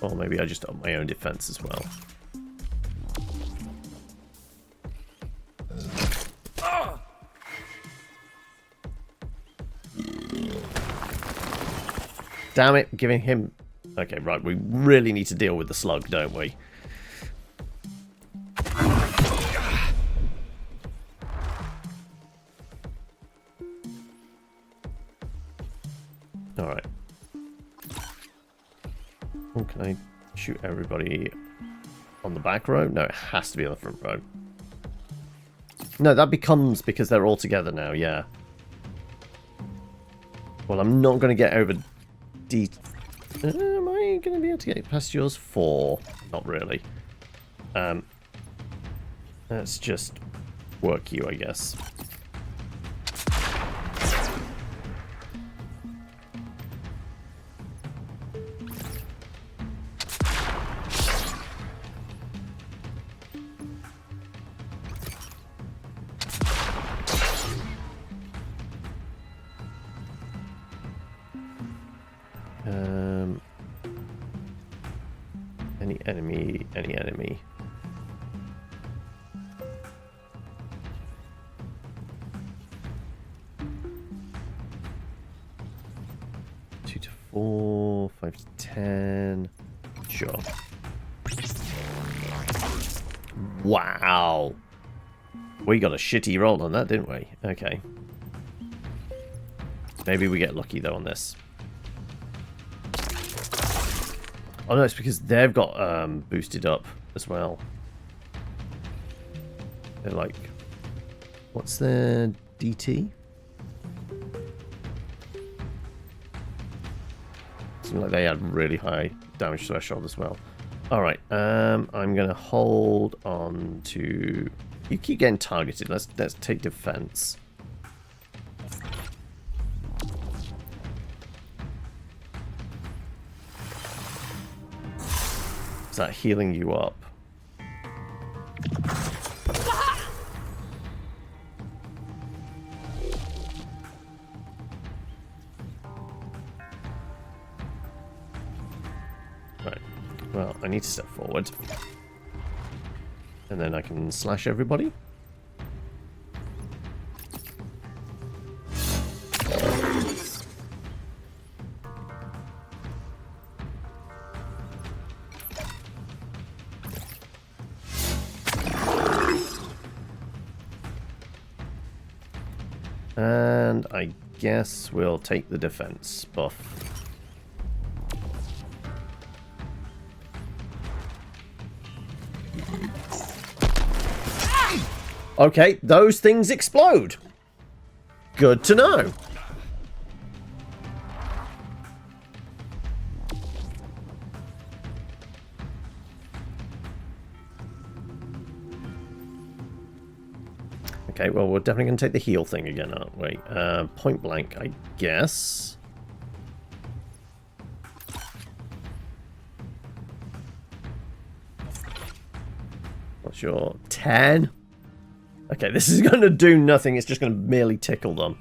Or maybe I just up my own defense as well. Damn it, giving him... Okay, right, we really need to deal with the slug, don't we? Alright. Can I shoot everybody on the back row? No, it has to be on the front row. No, that becomes because they're all together now, yeah. Well, I'm not going to get over am I going to be able to get past yours? 4. Not really. Let's just work you, I guess. Any enemy. Two to 4, 5 to 10. Sure. Wow. We got a shitty roll on that, didn't we? Okay. Maybe we get lucky though on this. Oh no, it's because they've got boosted up as well. They're like, what's their DT? Seems like they had really high damage threshold as well. Alright, I'm gonna hold on to... You keep getting targeted. Let's take defense. Is that healing you up? Right. Well, I need to step forward. And then I can slash everybody. And I guess we'll take the defense buff. Okay, those things explode. Good to know. Okay, well, we're definitely going to take the heal thing again, aren't we? Point blank, I guess. What's your 10? Okay, this is going to do nothing. It's just going to merely tickle them.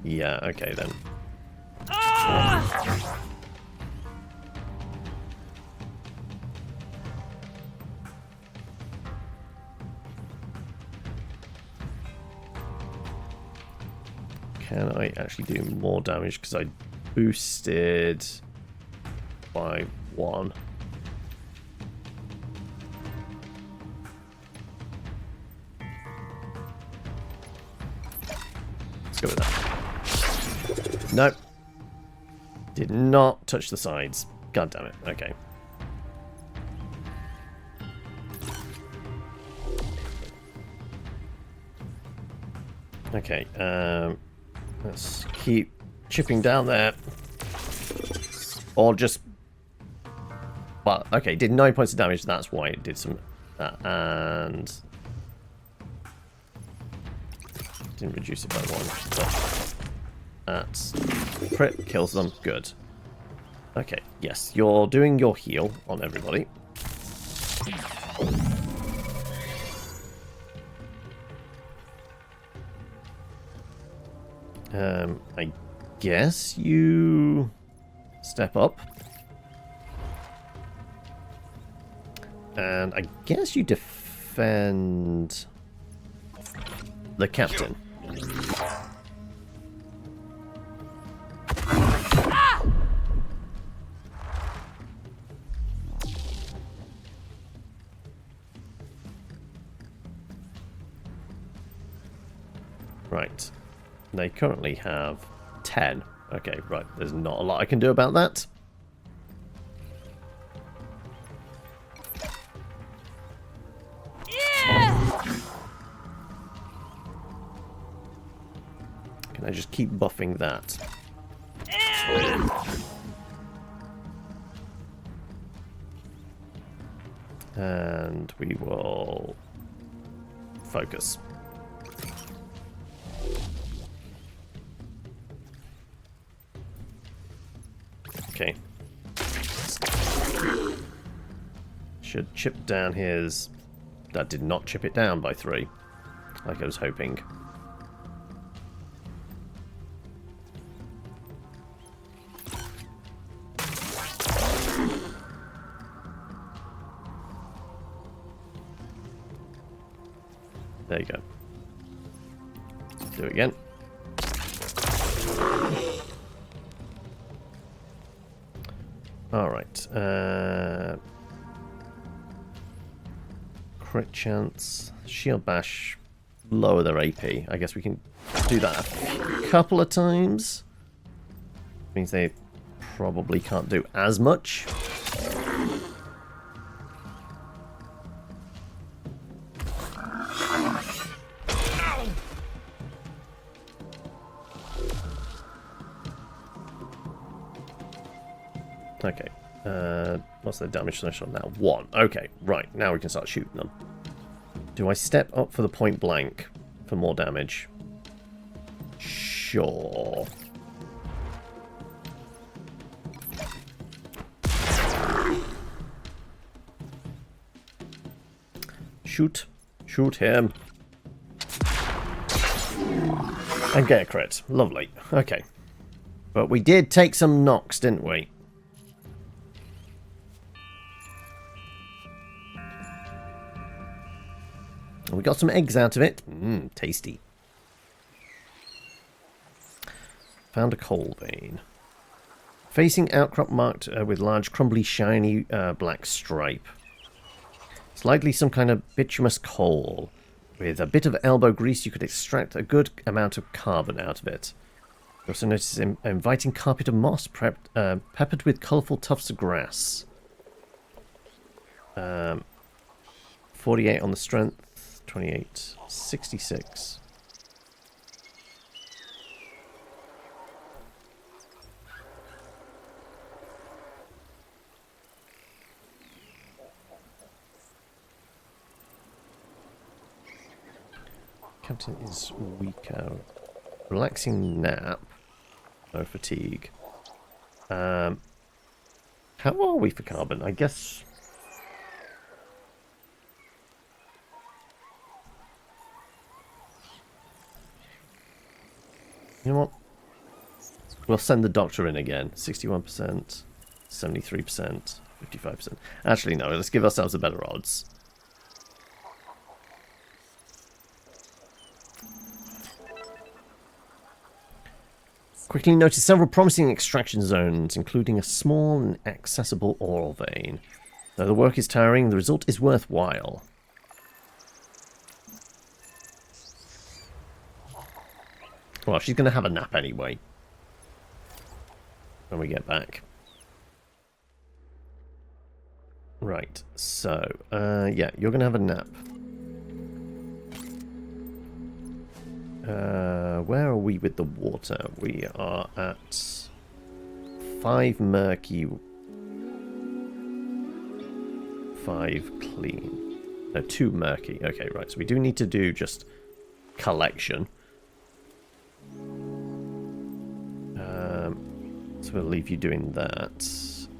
Yeah, okay then. Can I actually do more damage? Because I boosted by 1. Let's go with that. Nope. Did not touch the sides. God damn it. Okay. Okay, let's keep chipping down there. Or just... Well, okay, did 9 points of damage. That's why it did some... and... Didn't reduce it by 1. That's... Crit kills them. Good. Okay, yes, you're doing your heal on everybody. I guess you step up. And I guess you defend the captain. Right. They currently have 10. Okay, right. There's not a lot I can do about that. Can I just keep buffing that? And we will focus. Okay. Should chip down his... That did not chip it down by 3, like I was hoping. There you go. Do it again. Alright. Crit chance. Shield bash. Lower their AP. I guess we can do that a couple of times. Means they probably can't do as much. Okay. What's their damage threshold now? 1. Okay, right. Now we can start shooting them. Do I step up for the point blank for more damage? Sure. Shoot. Shoot him. And get a crit. Lovely. Okay. But we did take some knocks, didn't we? We got some eggs out of it. Mmm, tasty. Found a coal vein. Facing outcrop marked with large, crumbly, shiny black stripe. It's likely some kind of bituminous coal. With a bit of elbow grease, you could extract a good amount of carbon out of it. You also notice an inviting carpet of moss peppered with colourful tufts of grass. 48 on the strength. 28, 66. Captain is weaker. Relaxing nap. No fatigue. How are we for carbon? I guess... You know what? We'll send the doctor in again. 61%, 73%, 55%. Actually, no. Let's give ourselves a better odds. Quickly notice several promising extraction zones, including a small and accessible oil vein. Though the work is tiring, the result is worthwhile. Well, she's going to have a nap anyway. When we get back. Right, so, yeah, you're going to have a nap. Where are we with the water? We are at 5 murky, 5 clean. No, 2 murky. Okay, right, so we do need to do just collection. So we'll leave you doing that.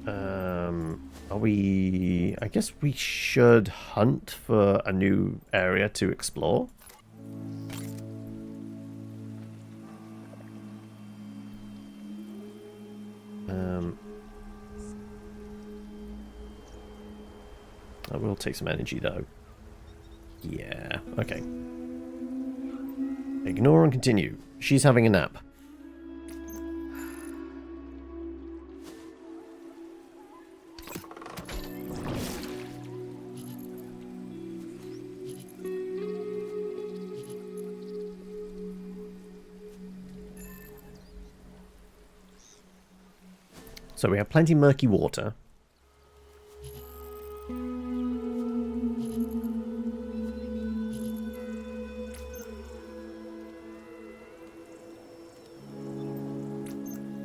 Are we... I guess we should hunt for a new area to explore. That will take some energy, though. Yeah, okay. Ignore and continue. She's having a nap. So we have plenty murky water.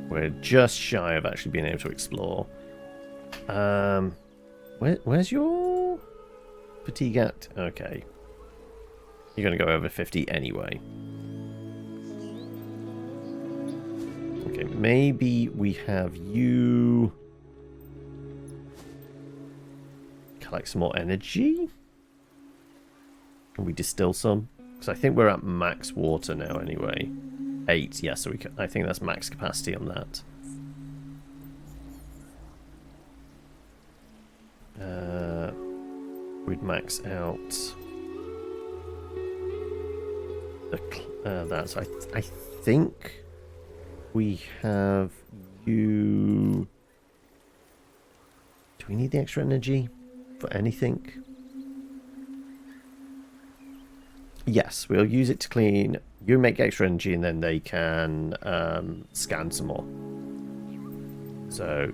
We're just shy of actually being able to explore. Where's your fatigue at? Okay. You're going to go over 50 anyway. Okay, maybe we have you collect some more energy? Can we distill some? Because I think we're at max water now anyway. 8, yeah, so I think that's max capacity on that. We'd max out that. So I think we have you. Do we need the extra energy for anything? Yes, we'll use it to clean. You make extra energy and then they can scan some more. So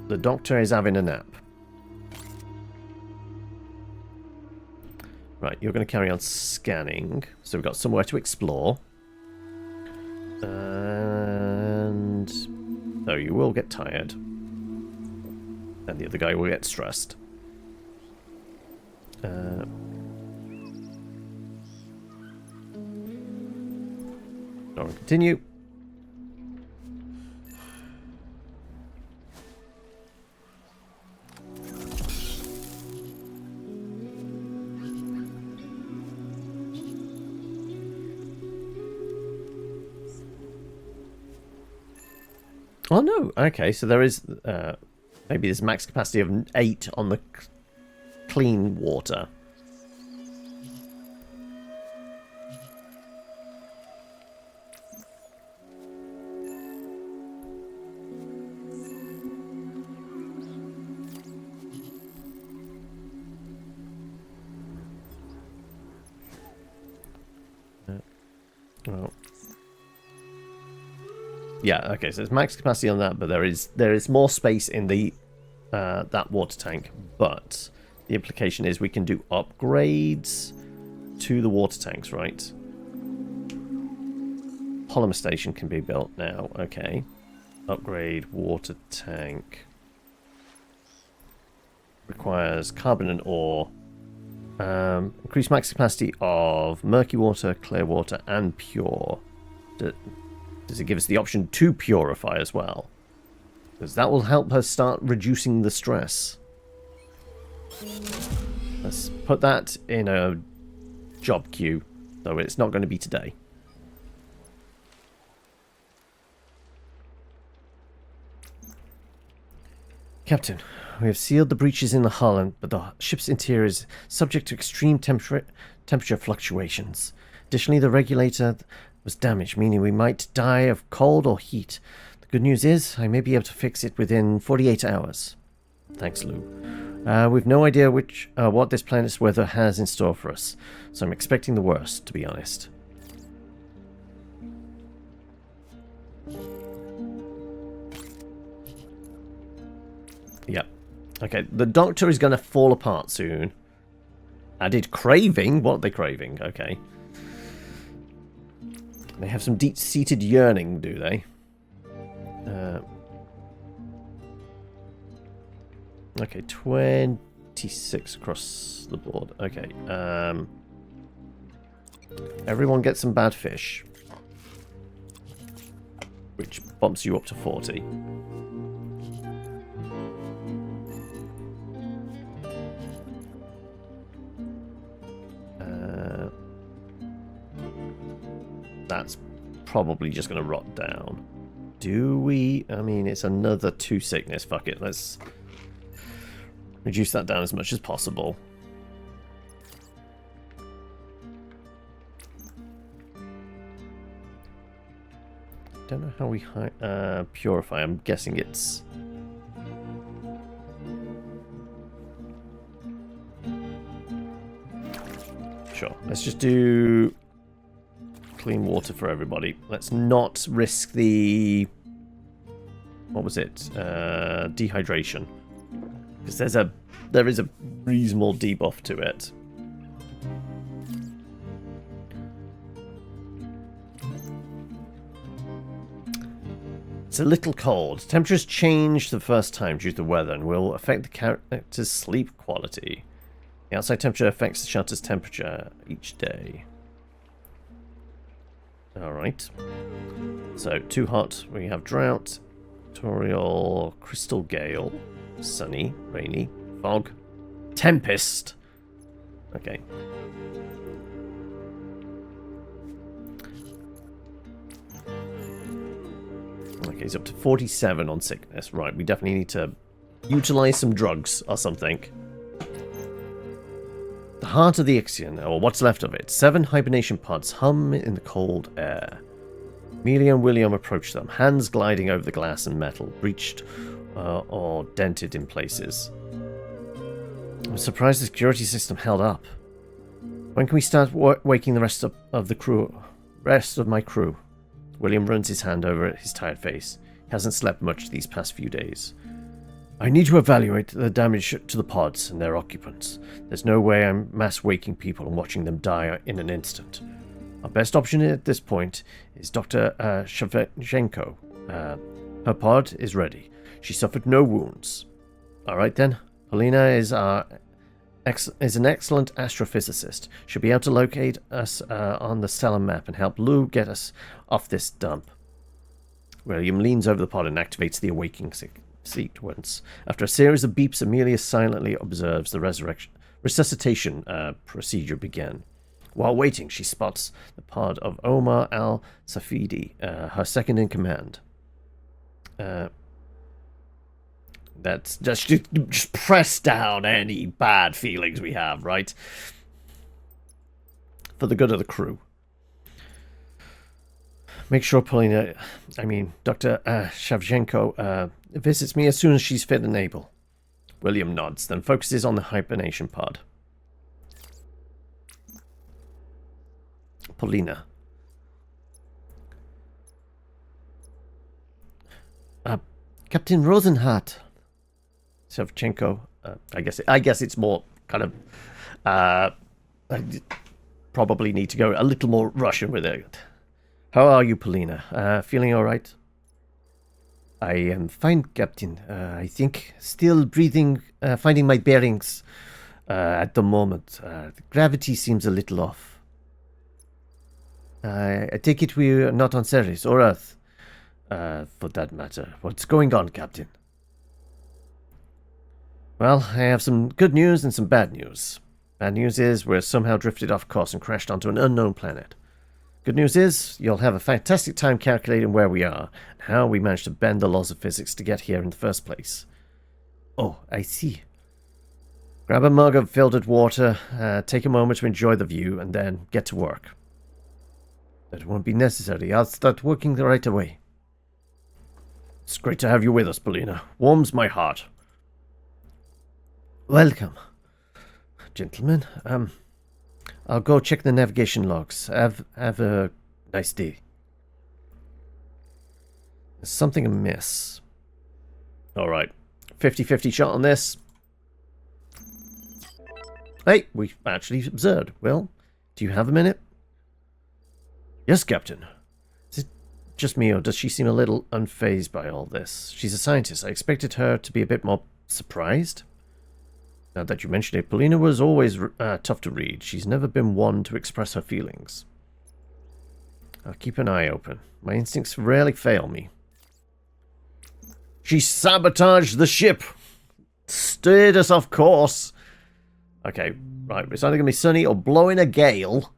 the doctor is having a nap. Right, you're going to carry on scanning. So we've got somewhere to explore. And so you will get tired. And the other guy will get stressed. Continue. Oh no, okay, so there is maybe there's max capacity of 8 on the clean water. Well, yeah, okay, so it's max capacity on that, but there is more space in the that water tank, but the implication is we can do upgrades to the water tanks, right? Polymer station can be built now, okay. Upgrade water tank. Requires carbon and ore. Increase max capacity of murky water, clear water, and pure. Does it give us the option to purify as well? Because that will help us start reducing the stress. Let's put that in a job queue, though it's not going to be today. Captain, we have sealed the breaches in the hull, but the ship's interior is subject to extreme temperature fluctuations. Additionally, the regulator was damaged, meaning we might die of cold or heat. The good news is, I may be able to fix it within 48 hours. Thanks, Lou. We've no idea what this planet's weather has in store for us, so I'm expecting the worst, to be honest. Yep. Okay, the doctor is going to fall apart soon. Added craving? What are they craving? Okay. They have some deep-seated yearning, do they? Okay, 26 across the board. Okay. Everyone gets some bad fish. Which bumps you up to 40. That's probably just going to rot down. Do we? I mean, it's another 2 sickness. Fuck it. Let's reduce that down as much as possible. Don't know how we purify. I'm guessing it's... Sure. Let's just do... clean water for everybody. Let's not risk the what was it? Dehydration. Because there is a reasonable debuff to it. It's a little cold. Temperatures change the first time due to the weather and will affect the character's sleep quality. The outside temperature affects the shelter's temperature each day. Alright. So, too hot, we have drought, tutorial, crystal gale, sunny, rainy, fog, tempest. Okay. Okay, he's up to 47 on sickness. Right, we definitely need to utilize some drugs or something. The heart of the Ixion, or what's left of it. 7 hibernation pods hum in the cold air. Amelia and William approach them, hands gliding over the glass and metal, breached or dented in places. I'm surprised the security system held up. When can we start waking the rest of the crew? Rest of my crew. William runs his hand over his tired face. He hasn't slept much these past few days. I need to evaluate the damage to the pods and their occupants. There's no way I'm mass waking people and watching them die in an instant. Our best option at this point is Dr. Shevchenko. Her pod is ready. She suffered no wounds. Alright then. Polina is an excellent astrophysicist. She'll be able to locate us on the stellar map and help Lou get us off this dump. William leans over the pod and activates the awakening sequence. After a series of beeps, Amelia silently observes the resuscitation procedure begin. While waiting, she spots the pod of Omar al-Safidi, her second in command. That's just press down any bad feelings we have, right? For the good of the crew. Make sure Dr. Shevchenko visits me as soon as she's fit and able. William nods, then focuses on the hibernation pod. Polina. Captain Rosenhart. Shevchenko. I guess it's more kind of. I probably need to go a little more Russian with it. How are you, Polina? Feeling all right? I am fine, Captain. I think still breathing, finding my bearings at the moment. The gravity seems a little off. I take it we're not on Ceres or Earth, for that matter. What's going on, Captain? Well, I have some good news and some bad news. Bad news is we're somehow drifted off course and crashed onto an unknown planet. Good news is you'll have a fantastic time calculating where we are and how we managed to bend the laws of physics to get here in the first place. Oh, I see. Grab a mug of filtered water, take a moment to enjoy the view, and then get to work. That won't be necessary. I'll start working right away. It's great to have you with us, Polina. Warms my heart. Welcome, gentlemen. I'll go check the navigation logs. Have a nice day. There's something amiss. Alright. 50-50 shot on this. Hey, we actually observed. Well, do you have a minute? Yes, Captain. Is it just me, or does she seem a little unfazed by all this? She's a scientist. I expected her to be a bit more surprised. Now that you mention it, Polina was always tough to read. She's never been one to express her feelings. I'll keep an eye open. My instincts rarely fail me. She sabotaged the ship! Steered us off course! Okay, right. It's either going to be sunny or blowing a gale.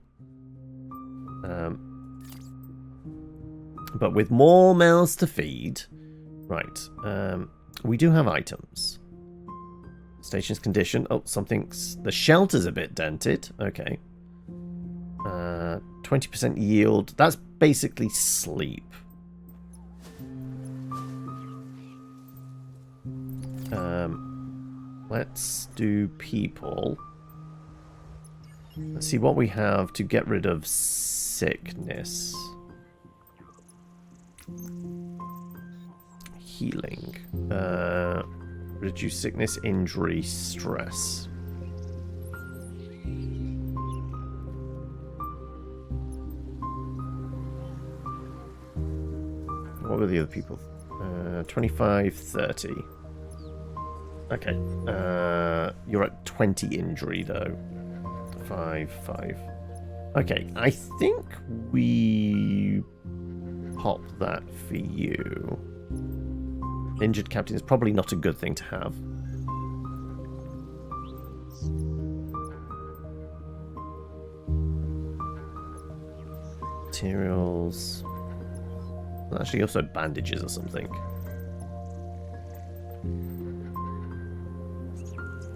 But with more mouths to feed. Right. We do have items. Station's condition. Oh, something's... The shelter's a bit dented. Okay. 20% yield. That's basically sleep. Let's do people. Let's see what we have to get rid of sickness. healing. Reduce sickness, injury, stress. What were the other people? 25, 30. Okay. You're at 20 injury, though. 5, 5. Okay, I think we pop that for you. Injured captain is probably not a good thing to have. Materials. Actually, also bandages or something.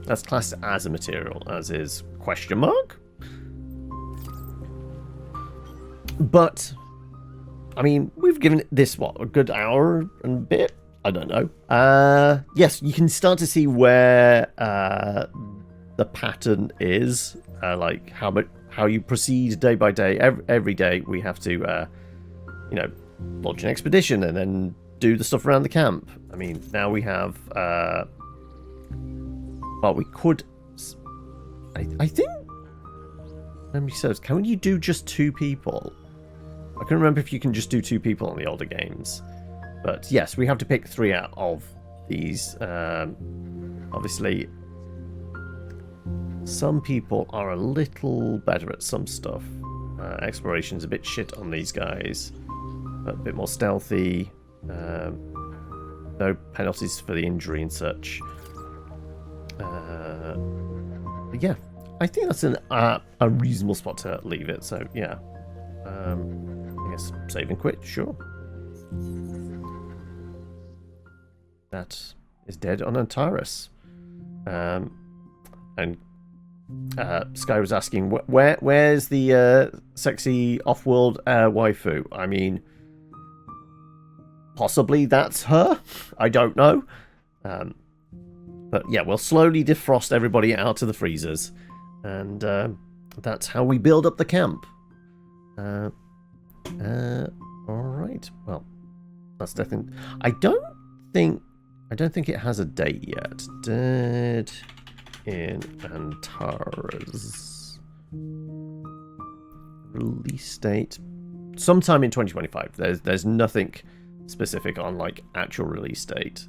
That's classed as a material, as is question mark. But, I mean, we've given it this, what, a good hour and a bit? I don't know. Yes, you can start to see where the pattern is, like how you proceed day by day. Every day we have to, you know, launch an expedition and then do the stuff around the camp. I mean, now we have, well, we could, I think, memory serves, can you do just 2 people? I can't remember if you can just do 2 people on the older games. But yes, we have to pick 3 out of these. Obviously, some people are a little better at some stuff. Exploration's a bit shit on these guys. A bit more stealthy. No penalties for the injury and such. But yeah, I think that's a reasonable spot to leave it. So yeah, I guess save and quit, sure. That is Dead on Antares. And Sky was asking, where's the sexy off-world waifu? I mean, possibly that's her. I don't know. But yeah, we'll slowly defrost everybody out of the freezers. And that's how we build up the camp. Alright. Well, that's definitely... I don't think it has a date yet. Dead in Antares. Release date. Sometime in 2025. There's nothing specific on like actual release date.